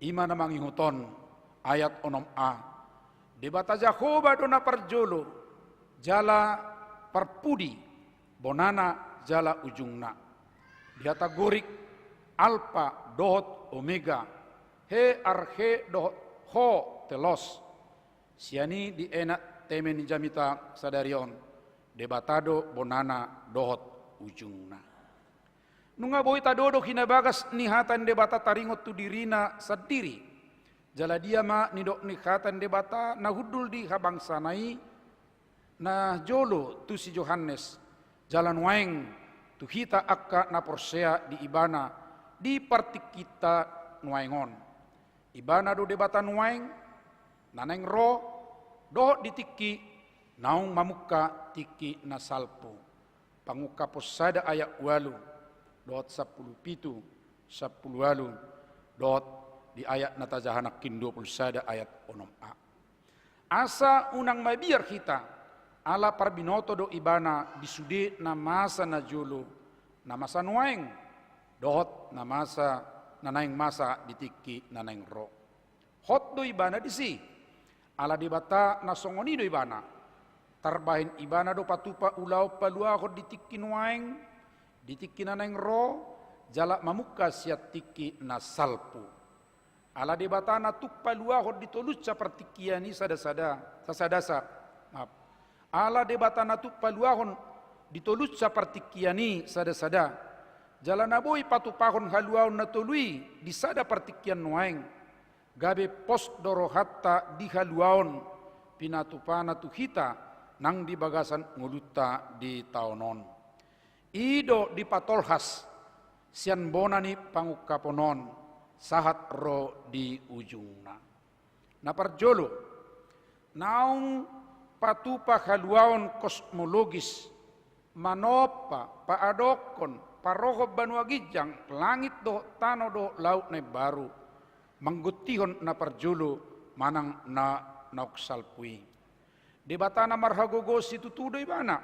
ima na manginguton, ayat 6a, debata Jahoba do na parjulo, jala parpudi, bonana jala ujungna, diatagorik alpa dohot omega, he arhe dohot ho telos, siani di enak temen jamita sadarion, debatado bonana dohot ujungna. Nunga boy tadodo kinabagas ni hatan debata taringot tu dirina sadiri, jala dia ma nidok ni hatan debata na hudul di habangsanai, na jolo tu si Johannes, jalan waeng tu hita akka na porsea di ibana, di partik kita nuaingon. Ibana do debata nuaing, naneng ro, do ditiki, naung mamuka tiki na salpo. Panguka posada ayat walu, dot 10 pitu, 10 walu, dot di ayat natajahanak kindo posada ayat 6a. Asa unang mabiar kita, ala parbinoto do ibana disude na masa na jolo, na masa nuaing, dohot na masa nanaing masa ditiki nanaing ro. Hot do ibana disi. Ala dibata na songoni do ibana. Tarbahin ibana do patupa ulau palua hot ditiki nuaing, ditiki nanaing ro, jala mamuka siat tiki na salpu. Ala dibata na tupa lua hot ditolus sapertikiani sada-sada, sasadasa. Maaf. Ala debata na tupa lua hot ditolus sapertikiani sada-sada. Jalan aboy patupahon haluaon na tului di sada partikian nuaing. Gabe pos doro hatta di haluaon pinatupana tuhita nang di bagasan nguluta di taonon. Ido di patolhas sian bonani pangukaponon sahat ro di ujungna. Na parjolo naung patupa haluaon kosmologis manopa paadokon paroho banua gijang, langit do tano do laut na baru, manggutihon na parjulo, manang na nauksalpui. Debata na marhagogo si tutudoy bana,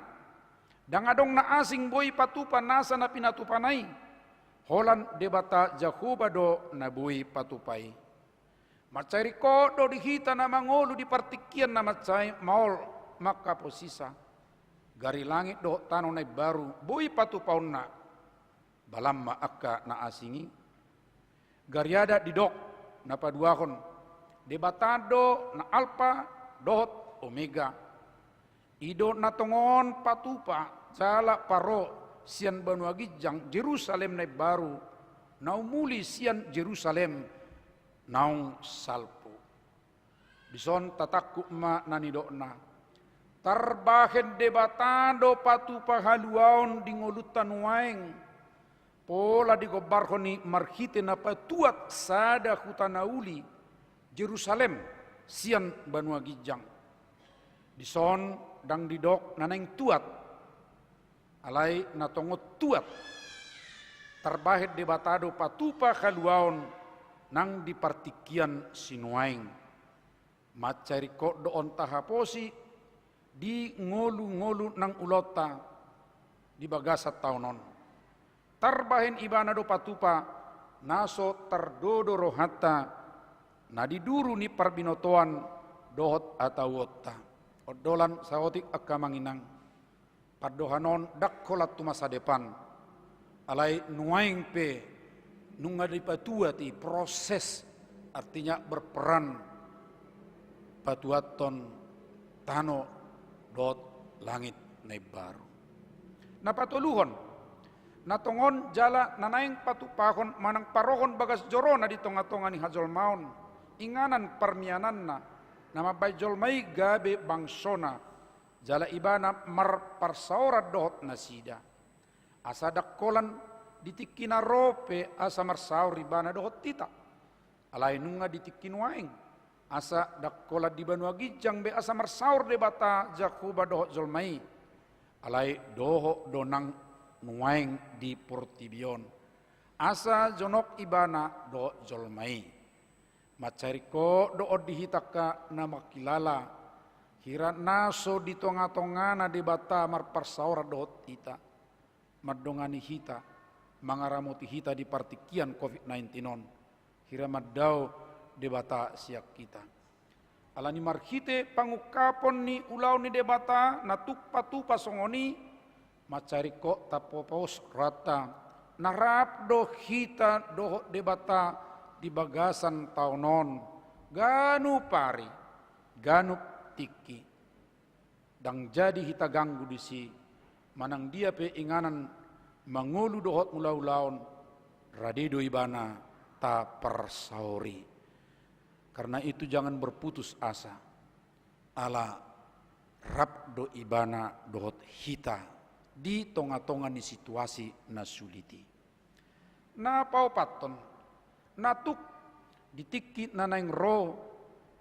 dangadong na asing boy patupa nasa na pinatupanay, holan debata Jahoba do na boy patupay. Macay ko do dihita na mangolo di partikian na macay maol makaposisa, gari langit do tano na baru, boy patupaw na, balam akka na asingi garyada didok na paduahon debatado na alpa dohot omega ido na tongon patupa sala paro sian banua gijang Jerusalem na baru naung muli sian Jerusalem naung salpu. Bison tatakku ma nanidokna tarbahen debatado patu pahaluaon di ngolutan waeng pola di gobarhoni marhite na patuat sada hutanauli Jerusalem sian Banua Gijang. Dison dang didok naneng tuat alai natongot tuat terbahet debatado patupa kaluaon nang dipartikian sinuaing macari kok doon tahaposi di ngolu-ngolu nang ulota di bagasat taunon tarbahen ibana do patupa naso terdodo rohata na diduru ni parbinotoan dohot atawota odolan saotik akka manginang padohanon dakkolat tu masa depan alai nuaing pe nunga di patuati proses artinya berperan patuaton tano dot langit nebaru na patuluhon natongon jala nanaing patupahon manang parohon bagas jorona di tonga-tonga ni hajol maun inganan permiananna nama bajol mai gabe bangsona jala ibana mar parsaora dohot nasida asa dakkolan ditikina rope asa marsaur ibana dohot tita alai nunga ditikin waing asa dakkola di Banua Gijang be asa marsaur de bata jakuba dohot zolmai alai doho donang nuaing di Portibion asa jonok ibana dohot zolmai macariko dood dihitaka nama kilala hira naso di tonga-tonga na debata marparsaura doot ita madongani hita mangaramoti hita di partikian COVID-19 on hira madau debata siak kita alani marhite pangukapon ni ulau ni debata natuk patupa songoni macariko tapopos rata narap do hita do debata di bagasan taunon ganu pari ganu tiki dang jadi hita ganggu disi manang dia pe inganan mangulu dohot mulaulaon radido ibana ta persauri karena itu jangan berputus asa ala rabdo ibana dohot hita di tonga-tonga ni situasi nasuliti na pau paton natuk ditikit na naing ro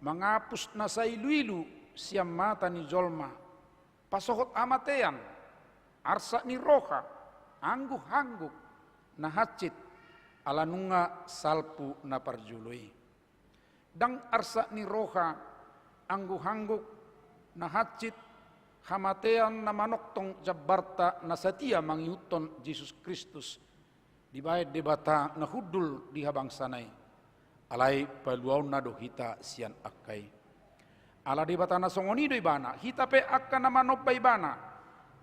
mangapus na sa ilu-ilu siam mata ni jolma pasohot amatean arsa ni roha angguh-angguk na hacit ala nunga salpu na parjului dang arsa ni roha angguh-angguk na hacit hamatean na manoktong jabarta na satia mangiuton Jesus Kristus dibayad debata na hudul di habang sanay alay paluaw na do hita siyan akay ala debata na songonido ibana hita pe akka na manop ibana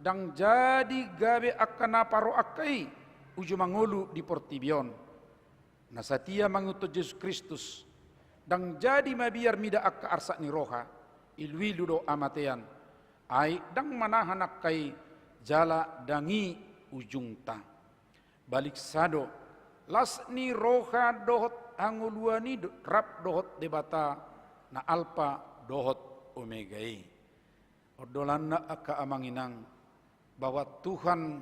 dang jadi gabe akka na paro akay uju mangulu di Portibion na satia manguto Jesus Kristus dang jadi mabiar mida akka arsa ni roha ilwilu do amatean ay dang manahan akay jala dangi ujungta balik sado las ni roha dohot anguluani rap dohot debata na alpa dohot omegai odolan na aka amanginang bahwa Tuhan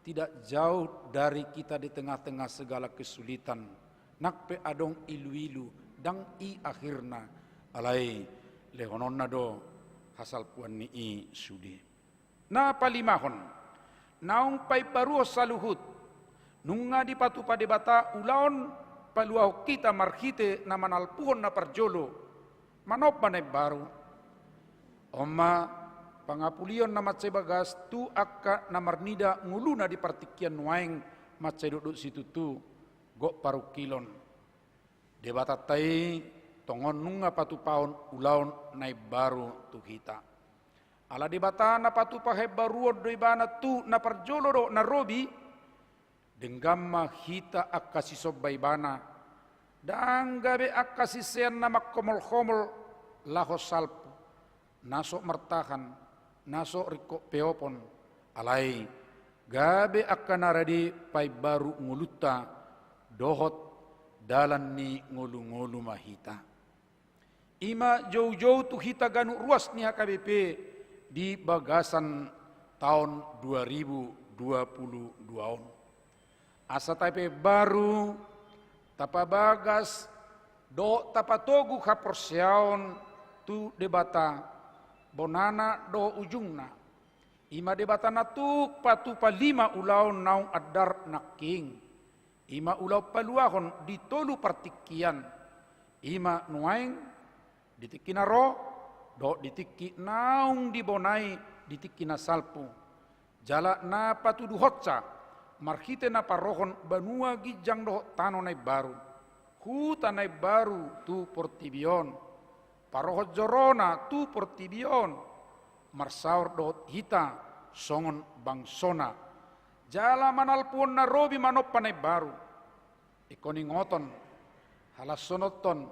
tidak jauh dari kita di tengah-tengah segala kesulitan nakpe adong ilu-ilu dang i akhirna alai lehononna do hasal puan ni i sudi na palimahon naung pai paruo saluhut nunga di patupa debata ulaon paluaw kita marhite na manalpuhon na parjolo manop manay baru oma pangapulion na matsebagas tu akka na marnida nguluna di partikian nuaing matseduduk situ tu go parukilon debata tay tongon nunga patupaon ulaon nay baru tu kita ala debata na patupa hebaruo do ibana tu na parjolo do na robi denggamma hita akasi sobbay bana danggabe akasi sen na makkomol-komol lahos salpo naso martahan naso riko peopon alai gabe akanaradi pay baru nguluta dohot dalan ni ngulu-ngulu mahita. Ima jauh-jauh tu hita ganu ruas ni HKBP di bagasan tahun 2022. Asa tape baru tapa bagas do tapa togu kaporsiaon tu debata bonana do ujungna. Ima debata natuk patupa 5 ulau naung adar naking. Ima ulau paluahon ditolu partikian. Ima nuaing ditikina ro do ditiki naung dibonai ditikina salpu. Jala na patudu hotsa marhite na parohon banua gijang do tano nai baru. Huta nai baru tu portibion. Parohot jorona tu portibion. Marsaur do hita songon bangsona. Jala manalpun na robi manop panai baru. Ikoni ngoton halasonoton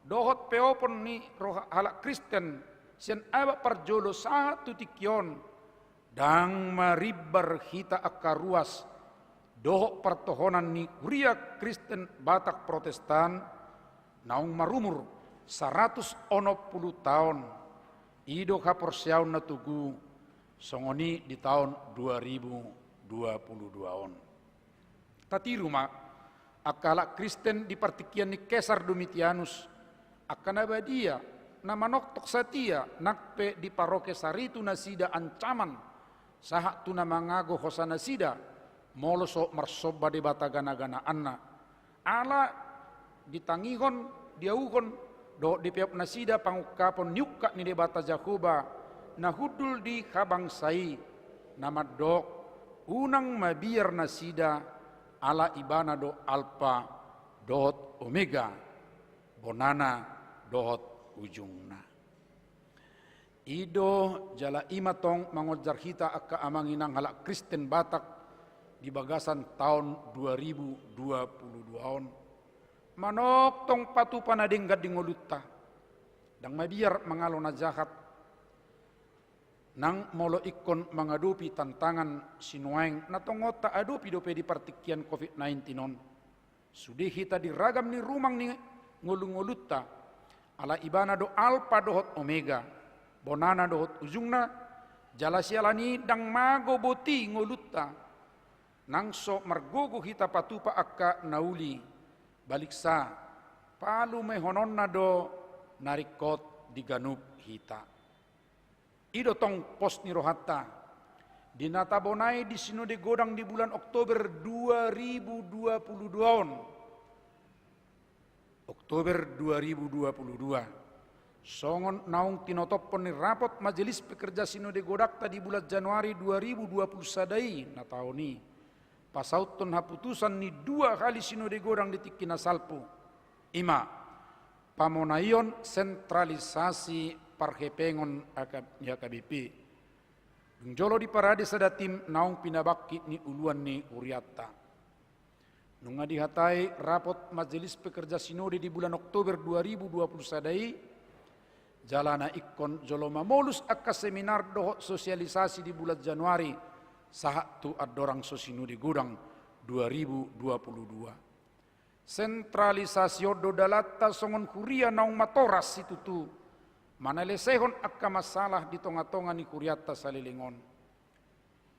dohot peopon ni roh halak Kristen sian aba parjolo satu tikion dang maribar hita akaruas dohok pertohonan ni ria Kristen Batak Protestan naung marumur 110 tahun ido kaporsiaun na tugu songoni di tahun 2022 tati rumah akala Kristen di partikian ni Kesar Domitianus akan abadia nama noktok satia nakpe di paroke saritu nasida ancaman sahak tu nama ngago hosana sida moloso marsoba di batagana-gana anna ala ditangihon diauhon do di piap nasida pangukapon nyuka ni debata Jakoba nahudul di kabangsai nama dok unang mabiar nasida ala ibana do alpa dot omega bonana dot ujungna. Ido jala imatong mangojar hita akka amanginang halak Kristen Batak di bagasan tahun 2022 manok tong patu panadenggat dingolutta dang mabiar mangalona jahat nang molo ikon mengadupi tantangan sinuaing natongota adupi dope di partikian COVID-19 non. Sudi hita diragam ni rumang ni ngulu-ngulutta ala ibana do alpa dohot omega bonana dohot ujungna jala sialani dang mago boti ngulutta nangso margogo hita patupa akka nauli baliksa palu mehononna do narikot diganup hita. Ido tong pos ni rohatta dinatabonai di sinode godang di bulan Oktober 2022 Oktober 2022 songon naung tinotopon ni rapot majelis pekerja sinode godakta di bulan Januari 2020 sadai na tahun ni pasauton haputusan ni 2 kali sinode godang ditikina salpu ima pamonayon sentralisasi parhepengon HKBP. Dungjolo di parade sadatim naung pinabakit ni uluan ni Uriatta. Nunga dihatai rapot majelis pekerja sinode di bulan Oktober 2020 sadai jalana ikon joloma molus akka seminar doho sosialisasi di bulan Januari sahat tu adorang sosinode godang 2022. Sentralisasi odo dalata songon kuria naung matoras situ tu manalesehon akka masalah di tonga-tonga ni Kuriatta salilingon.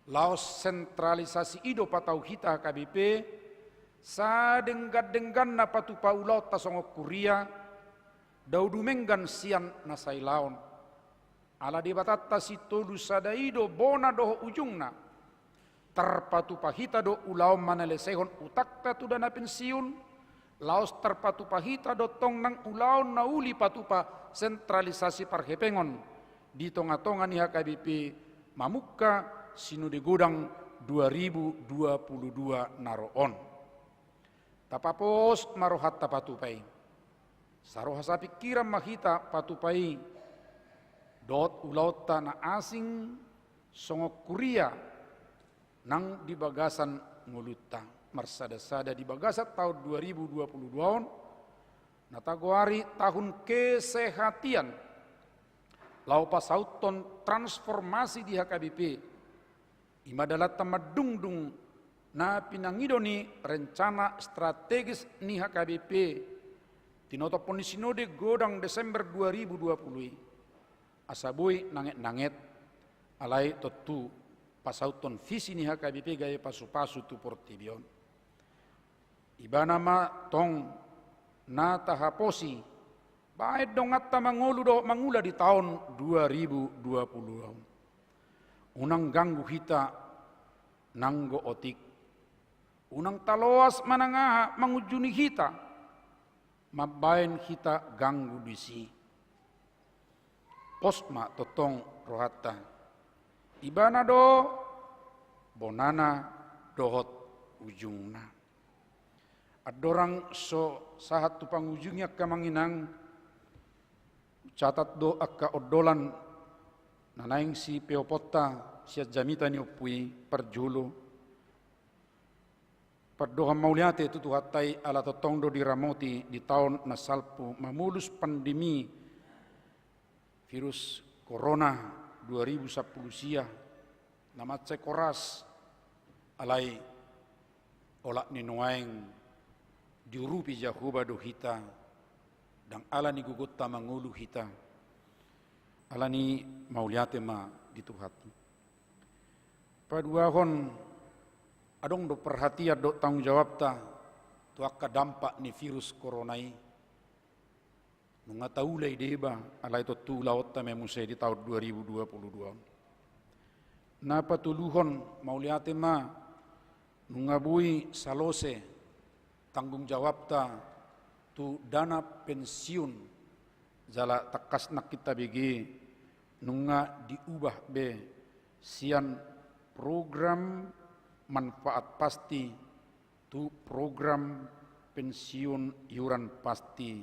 Laos sentralisasi ido patau hita HKBP sa denggan na patu paulau tasongok Kuria daudumenggan sian na sailaon. Ala di batata si tolu sadaido bona doho ujungna terpatu pahita do ulau manalesehon utakta tu dana pensiun laos terpatu pahita do tong nang ulau nauli patupa sentralisasi parhepengon di tonga-tonga ni HKBP mamukka sinode godang 2022 naroon. Tapapos marohat tapatupai. Sarohasa pikiran mahita patupai dot ulauta na asing songok Kuria nang di bagasan ngulutta marsada-sada di bagasat tahun 2022 nataguari tahun kesehatian lau pasauton transformasi di HKBP imadala tamadungdung na pinangidoni rencana strategis ni HKBP tinotopon ni sinode godang Desember 2020 asabui nanget-nanget alai totu pasauton visi ni HKBP gaya pasu-pasu tu Portibion ibana ma tong na tahaposi baik dong atta mangula di tahun 2020 unang ganggu hita nanggo otik unang taloas manangaha mangujuni hita mabayan hita ganggu disi posma totong rohata ibana do bonana dohot ujungna adorang so sahat tu pangujungnya kamanginang catat do akka odolan nanaing si peopota siat jamita ni upui perjulu perdoa mauliate itu tuhatai ala totondo diramoti di tahun nasalpu mamulus pandemi virus corona 2010 sia namat sekoras alai olak ni nuaing diurupi jahuba do hita dan ala ni gugut mangulu hita ala ni mauliate ma dituhati paduahon adong do perhatian do tanggung jawab ta tu akka dampak ni virus coronai nunga taulai deba alai to tu laut ta memuse di tahun 2022 napa tuluhon mauliate ma nunga bui salose tanggung jawab ta tu dana pensiun jala takas nak kita begi nunga diubah be sian program manfaat pasti tu program pensiun iuran pasti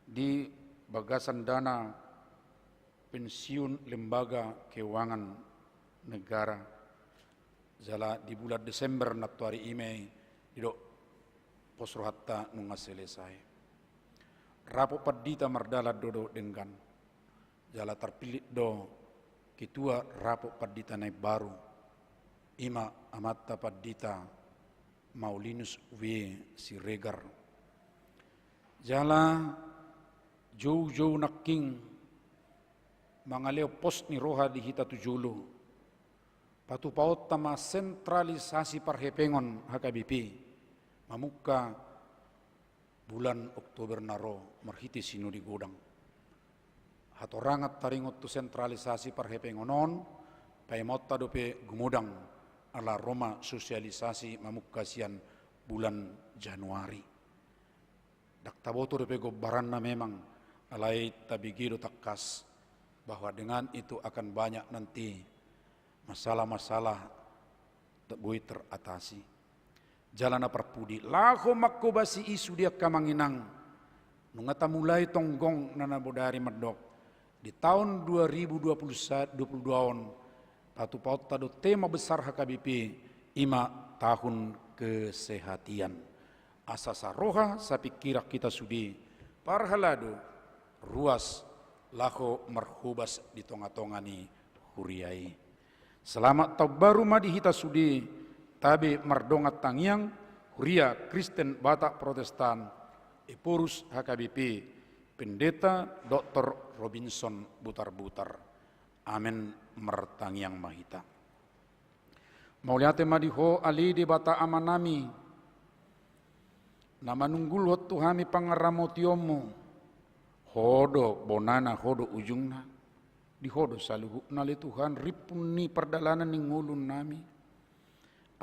di bagasan dana pensiun lembaga keuangan negara jala di bulan Desember natuari ime didok posrohatta nunga selesai rapo padita mardala dodo dengan jala terpilih do ketua rapo padita naik baru ima amatta padita Maulinus W. Siregar jala jauh-jauh naking mangaleo pos ni roha di hita tujulu patu paut tama sentralisasi parhepengon HKBP mamuka bulan Oktober naro marhiti sinu di godang hatorangat taringot tu sentralisasi parhepengonon paimotta dope gumudang ala Roma sosialisasi mamukasian bulan Januari. Daktaboto dope gobaranna memang alai tabigido takas bahwa dengan itu akan banyak nanti masalah-masalah bui teratasi. Jalana perpudi laho makobasi isu dia kamanginang nungata mulai tonggong nanabodari medok di tahun 2022 on Patu paut tado tema besar HKBP ima tahun kesehatian. Asasa roha sapikira kita sudi parhalado ruas laho marhubas di tonga-tongani huriai. Selamat tahun baru madi hita sudi tabe mardongat tangiang huria Kristen Batak Protestan Epurus HKBP Pendeta Dr. Robinson Butar-Butar. Amin mertangiang mahita. Mauliate madiho ali di bata amanami. Nama nunggul hotu hami pangaramotiomu. Hodo bonana hodo ujungna. Di hodo saluhu nali Tuhan ripuni perdalanan ning ngulun nami.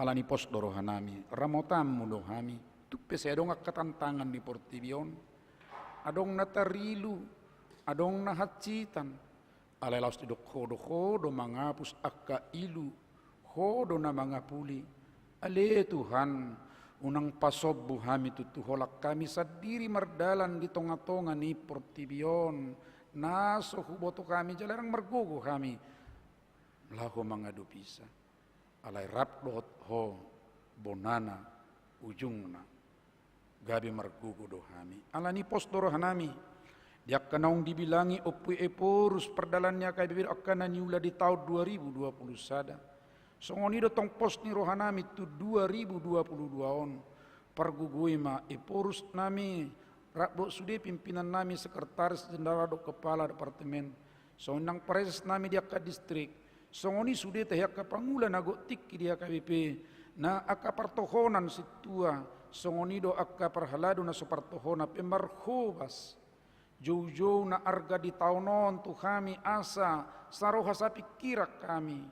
Alani pos dorohanami. Ramotamu dohami. Tupe sedong katantangan di Portibion. Adong natarilu. Adong nahacitan. Alailaus tidok hodo mangapus akka ilu hodo na mangapuli ale Tuhan unang pasobbu hami tutuholak kami sadiri mardalan di tonga-tonga ni Portibion naso huboto kami jalarang mergugo kami laho mangadu pisa alai rap dohot ho bonana ujungna gabi mergugo do hami alani pos dorohanami dia kanaung dibilangi opui epurus perdalannya kaya bibir akana niula di tahun 2020 sada. Songonido tong pos ni rohanami tu 2022 on. Pergugui ma iporus nami rakbo sude pimpinan nami sekretaris jenderal do kepala departemen. Sonang preses nami dia ke distrik. Songoni sude teh ka pangulan ago tik dia KBP. Na aka partohonan situa. Songonido aka perhalado na supartohona pemarhobas. Jauh-jauh na arga di taunon tu kami asa saroha sapi kira kami.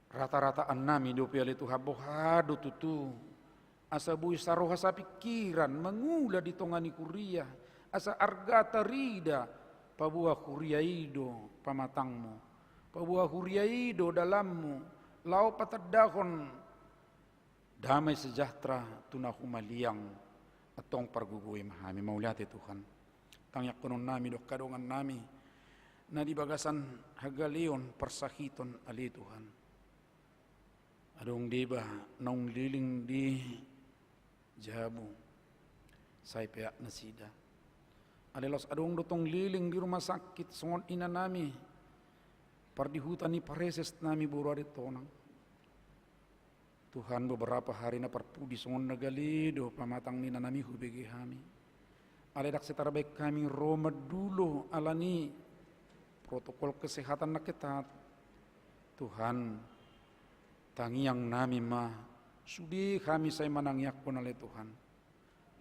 Rata-rataan nami do piali tu habohado tutu. Asa bui saroha sapi kiran mengula di tongani kuria. Asa arga tarida pabuah kuria ido pamatangmu. Pabuah kuria ido dalammu. Lau patadahon damai sejahtera tunahumaliang atong pargugui mahami mauliati Tuhan. Tangyak konon nami dok kadongan nami na di bagasan hagalion persahiton ali Tuhan. Adong diba naung liling di Jabu say peak nasida. Alelos adong dotong liling di rumah sakit songon ina nami pardihutan ni pareses nami buru ade tonang. Tuhan beberapa hari na parpudi songon nagalido pamatang nina nami hubegi kami. Aledak setara baik kami Roma dulu alani protokol kesehatan na ketat. Tuhan tangiang nami ma sudi kami saya manangyak pun oleh Tuhan.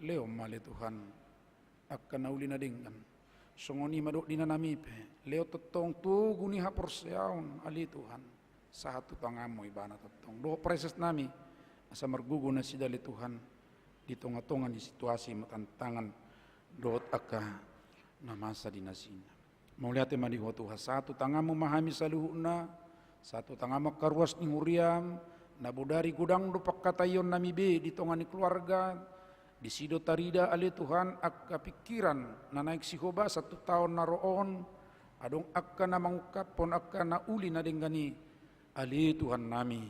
Leo male Tuhan akan nauli na dengan songoni madok dina nami pe. Leo tetong tu guni hapor seaun ali Tuhan. Satu tangamu ibana tetong. Do preses nami asa mergugu na sidali Tuhan di tonga-tongan di situasi matantangan dot aka namasa dinasina. Mauliate madiho Tuhan satu tangamu mahami saluhuna, satu tangamu karuas ni huriam, nabudari gudang do pakkatayon nami be di tongani keluarga, di sido tarida ali Tuhan akka pikiran na naik sihoba 1 tahun naroon, adong akka na mangukapon akka na uli na denggani ali Tuhan nami,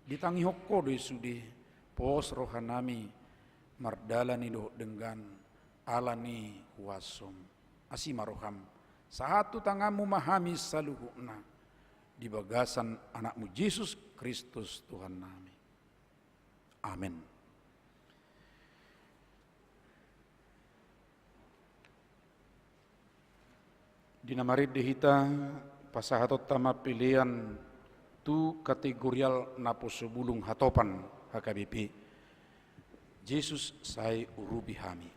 ditangi hokko do sude, pos rohan nami, mardala ni do denggan, alani wasom asimaroham satu tangamu mahami saluhuna di bagasan anakmu Yesus Kristus Tuhan nami. Amin. Dinamarid dihita pasahatot tama pilihan tu kategorial napo sebulung hatopan HKBP Yesus sai urubi hami.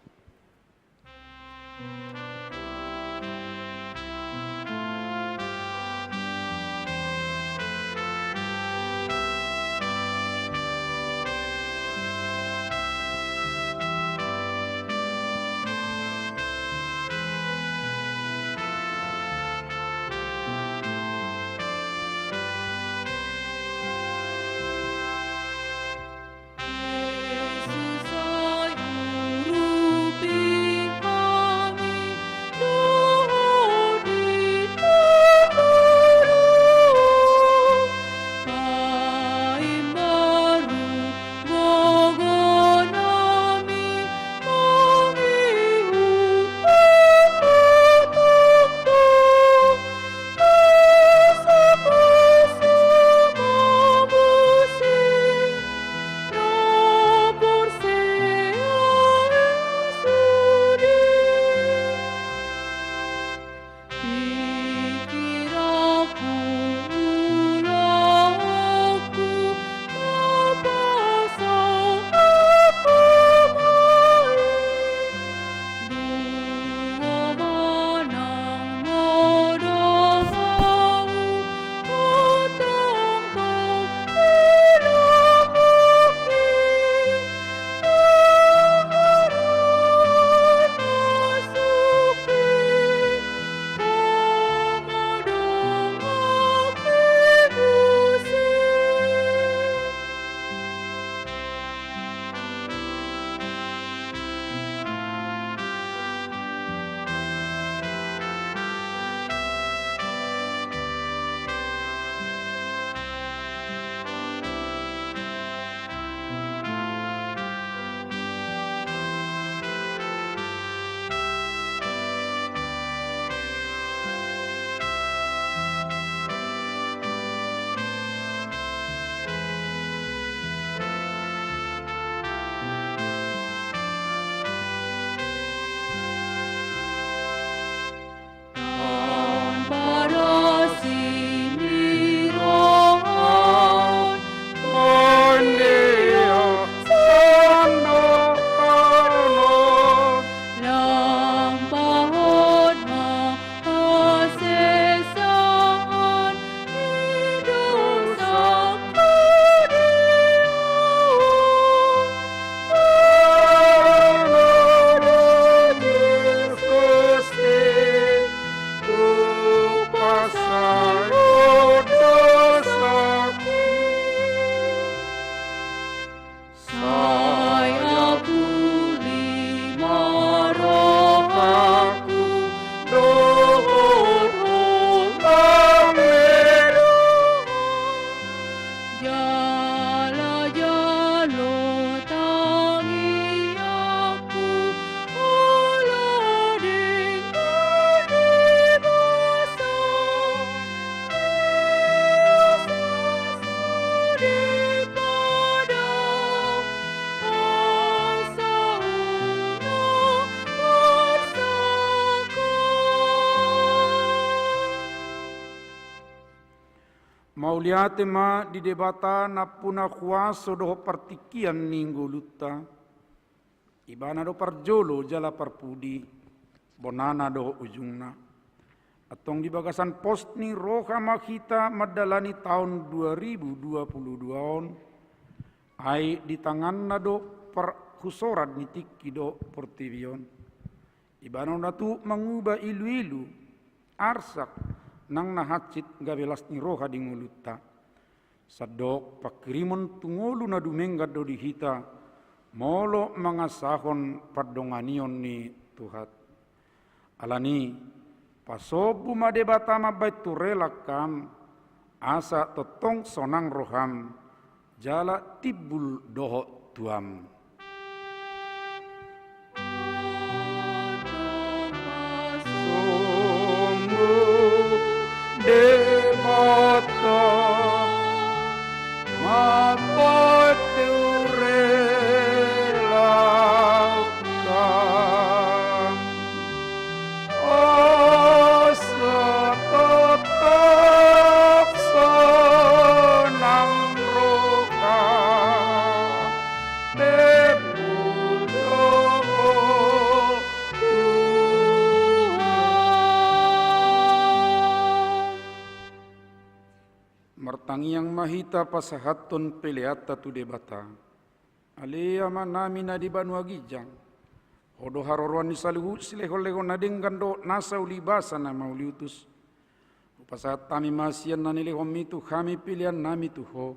Mauliate ma di debata na puna kuaso doho partikian ninggo lutta. Ibana do parjolo jala parpudi, bonana doho ujungna. Atong di bagasan post ni roha makita madalani tahun 2022 on. Ai di tangan na do per husorat ni tiki do portivion. Ibana na tu mengubah ilu-ilu, arsak, nang nahacit gabelas ni roha di nguluta. Sadok pakrimon tungolu na dumenggat do dihita, molo mangasahon padonganion ni Tuhan. Alani, pasobu madebata mabaitu relakam, asa totong sonang roham, jala tibul doho tuam. Debata mabaitu relakam, asa tetap senang roham, tebul doho martangi yang mahita pasahaton peleata tu debata. Alea manami na di Banua Gijang. Hodo haroroan ni saluhu silehol-lehol na denggando nasa ulibasa na mauliutus. Pasahat tami masian na nilehom itu kami pilihan nami tuho.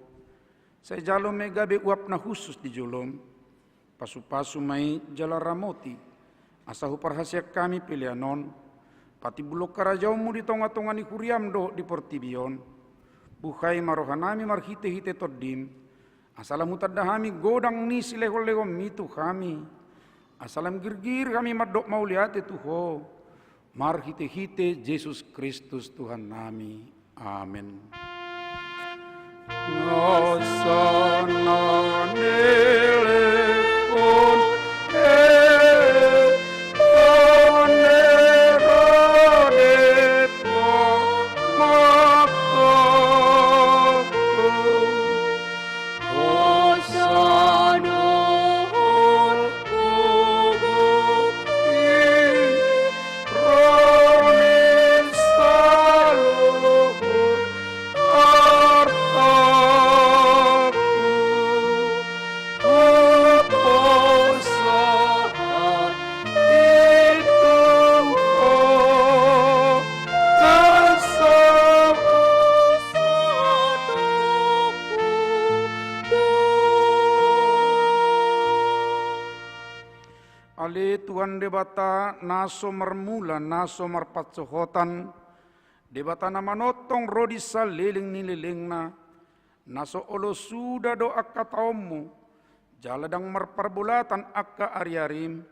Saya jalo megabe uap na khusus di jolom. Pasu-pasu mai jala ramoti. Asahu parhasiak kami pilihanon. Pati bulok karajaumu di tonga-tonga ni kuriam do di portibion. Buhay marohanami marhite-hite todim. Asalam utadahami godang ni silehol-lehom itu kami. Asalam girgir kami madok mauliate tuho. Marhite-hite Yesus Kristus Tuhan nami. Amin. Nosana nelekon Tuhan debata naso marmula naso marpatsohotan debata na manotong rodisa liling nililingna naso olo suda do akka taommu jaladang marparbulatan akka ariarim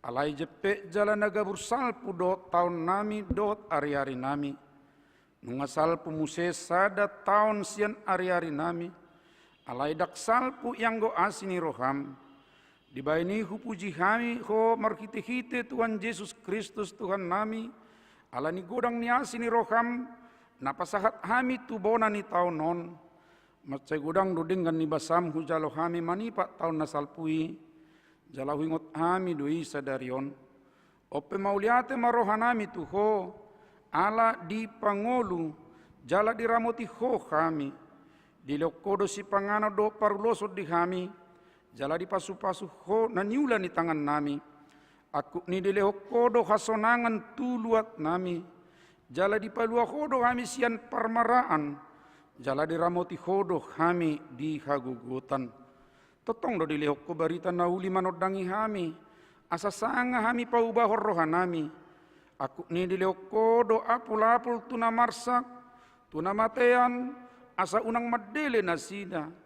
alai jepe jala nagabur salpu do taun nami dot ariari nami nunga salpu muse sada taun sian ariari nami alai dak salpu yang go asini roham. Dibaini hupuji kami ho marhite-hite Tuhan Yesus Kristus Tuhan nami. Alani godang niasi ni roham. Napasahat kami tubona ni taunon. Matsay godang dudinggan ni basam hujalo kami manipat taun nasalpui. Jala hingot kami doi sadarion. Ope mauliate marohanami tuho. Ala di pangolu. Jala diramoti ho kami. Dilokodo si pangano do parulosod di kami. Jala di pasu-pasu ho na niula ni tangan nami. Aku ni dileho kodo hasonangan tuluat nami. Jala di palua kodo kami sian parmaraan. Jala di ramoti kodo kami di hagugutan. Totong do dileho ko barita na uli manodangi kami. Asa sanga kami paubahor roha nami. Aku ni dileho kodo apul-apul tuna marsak. Tuna matean asa unang madele na sida.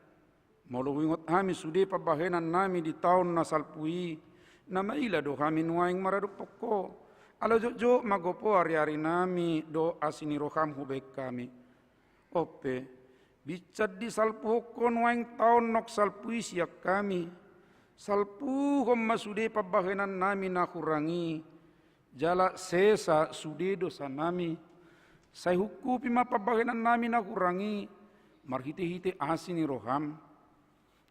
Molo wingot kami sude pabahenan nami di tahun nasalpui na maila do kami nuaing maraduk poko. Ala jojo magopo ari-ari nami do asini roham hubek kami. Ope, bicat di salpu hoko nuaing tahun nok salpui siak kami. Salpu hom masude pabahenan nami na kurangi. Jala sesa sude dosa nami. Saya hukupi ma pabahenan nami na kurangi. marhite-hite asini roham,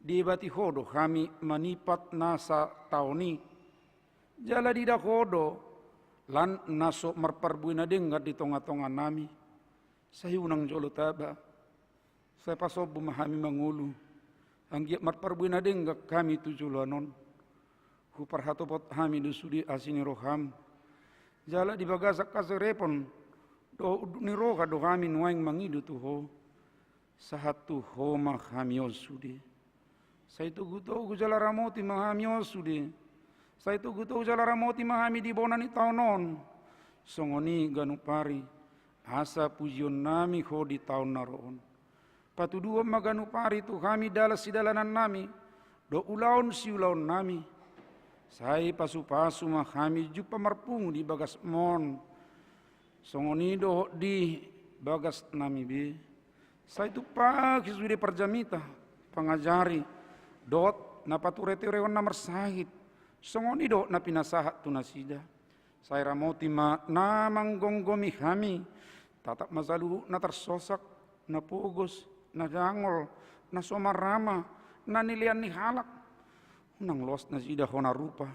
dibati hodo kami manipat nasa tauni, jala dida hodo, lan naso marparbuina dengat di tonga-tonga nami, sayunang jolo taba, saya pasob memahami mangulu, anggiat marparbuina dengat kami tujulanon, huparhatopot kami dusudi asini roham, jala di bagasak kaserepon, do ni roha do kami nuaing mangidu tuho, sahatu homa kami osudi. Saya itu guto jala ramoti mahami osudi. Saya itu guto jala ramoti mahami di bonani taunon. Songoni ganupari asa pujion nami ho di taun naroon. Patuduo maganupari tu kami dalas sidalanan nami. Do ulaon si ulaon nami. Saya pasu-pasu mahami jupa marpungu di bagas mon. Songoni do di bagas nami bi. Saya itu pagi sudah perjamita pangajari dot napature-tureon na marsahit songoni dot na pinasahat tu nasida saya ramoti ma namang gonggomi kami tatap mazaluhu na tersosak na pugos na dangol na somarama na nilian ni halak unang los nasida hona rupa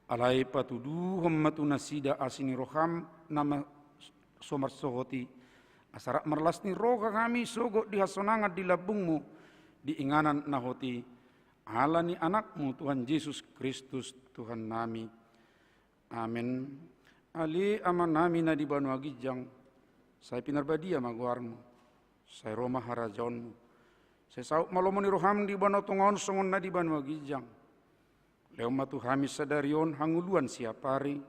alai patuduhom matu nasida asini roham nama somar sohoti asara merlas ni roga kami sogo di hasonangat di labungmu di inganan nahoti ala ni anakmu Tuhan Yesus Kristus Tuhan nami. Amin. Ali aman nami na di Banua Gijang. Saya pinarbadia maguarmu. Saya Roma harajonmu. Saya sauk malomoni roham di Banua Tongon songon na di Banua Gijang. Leoma Tuhami sadarion hanguluan siapari.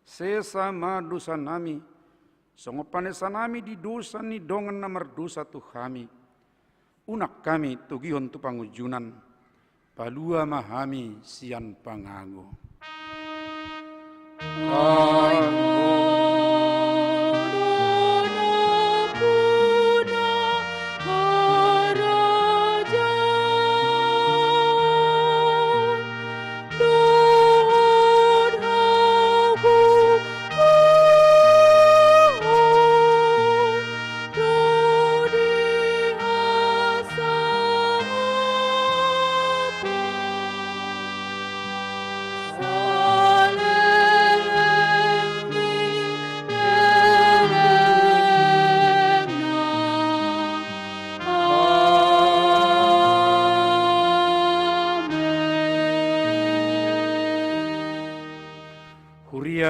Sesama dosa nami. Songopanesa nami di dosa ni dongan na merdosa Tuhami. Unak kami tugihon tu pangujunan. Palua mahami sian pangango.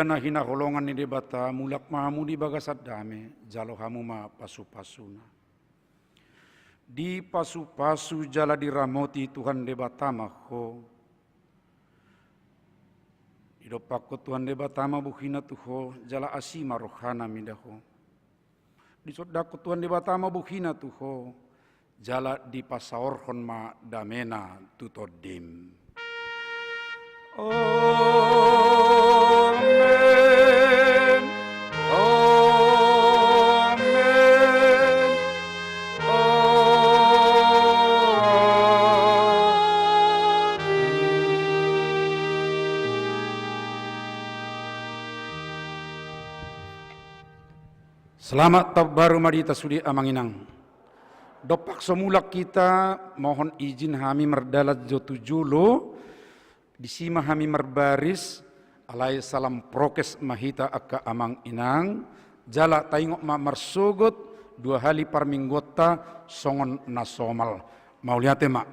Na hinaholongan ni debata mulak mahamu di bagasat dame jalo hamu ma pasu-pasuna di pasu-pasu jala diramoti Tuhan debata maho idopako Tuhan debata ma buhina tuho jala asima rohana midaho di sodako Tuhan debata ma buhina tuho jala di pasaorhon ma damena tutodim. Amen. Amen. Selamat tahun baru madita sudi amanginang. Dopak semulak kita mohon izin kami merdalat jotujulo di sima kami merbaris alai salam prokes mahita akka amang inang jala taingok ma marsugut 2 hari parminggota songon nasomal mau lihat mak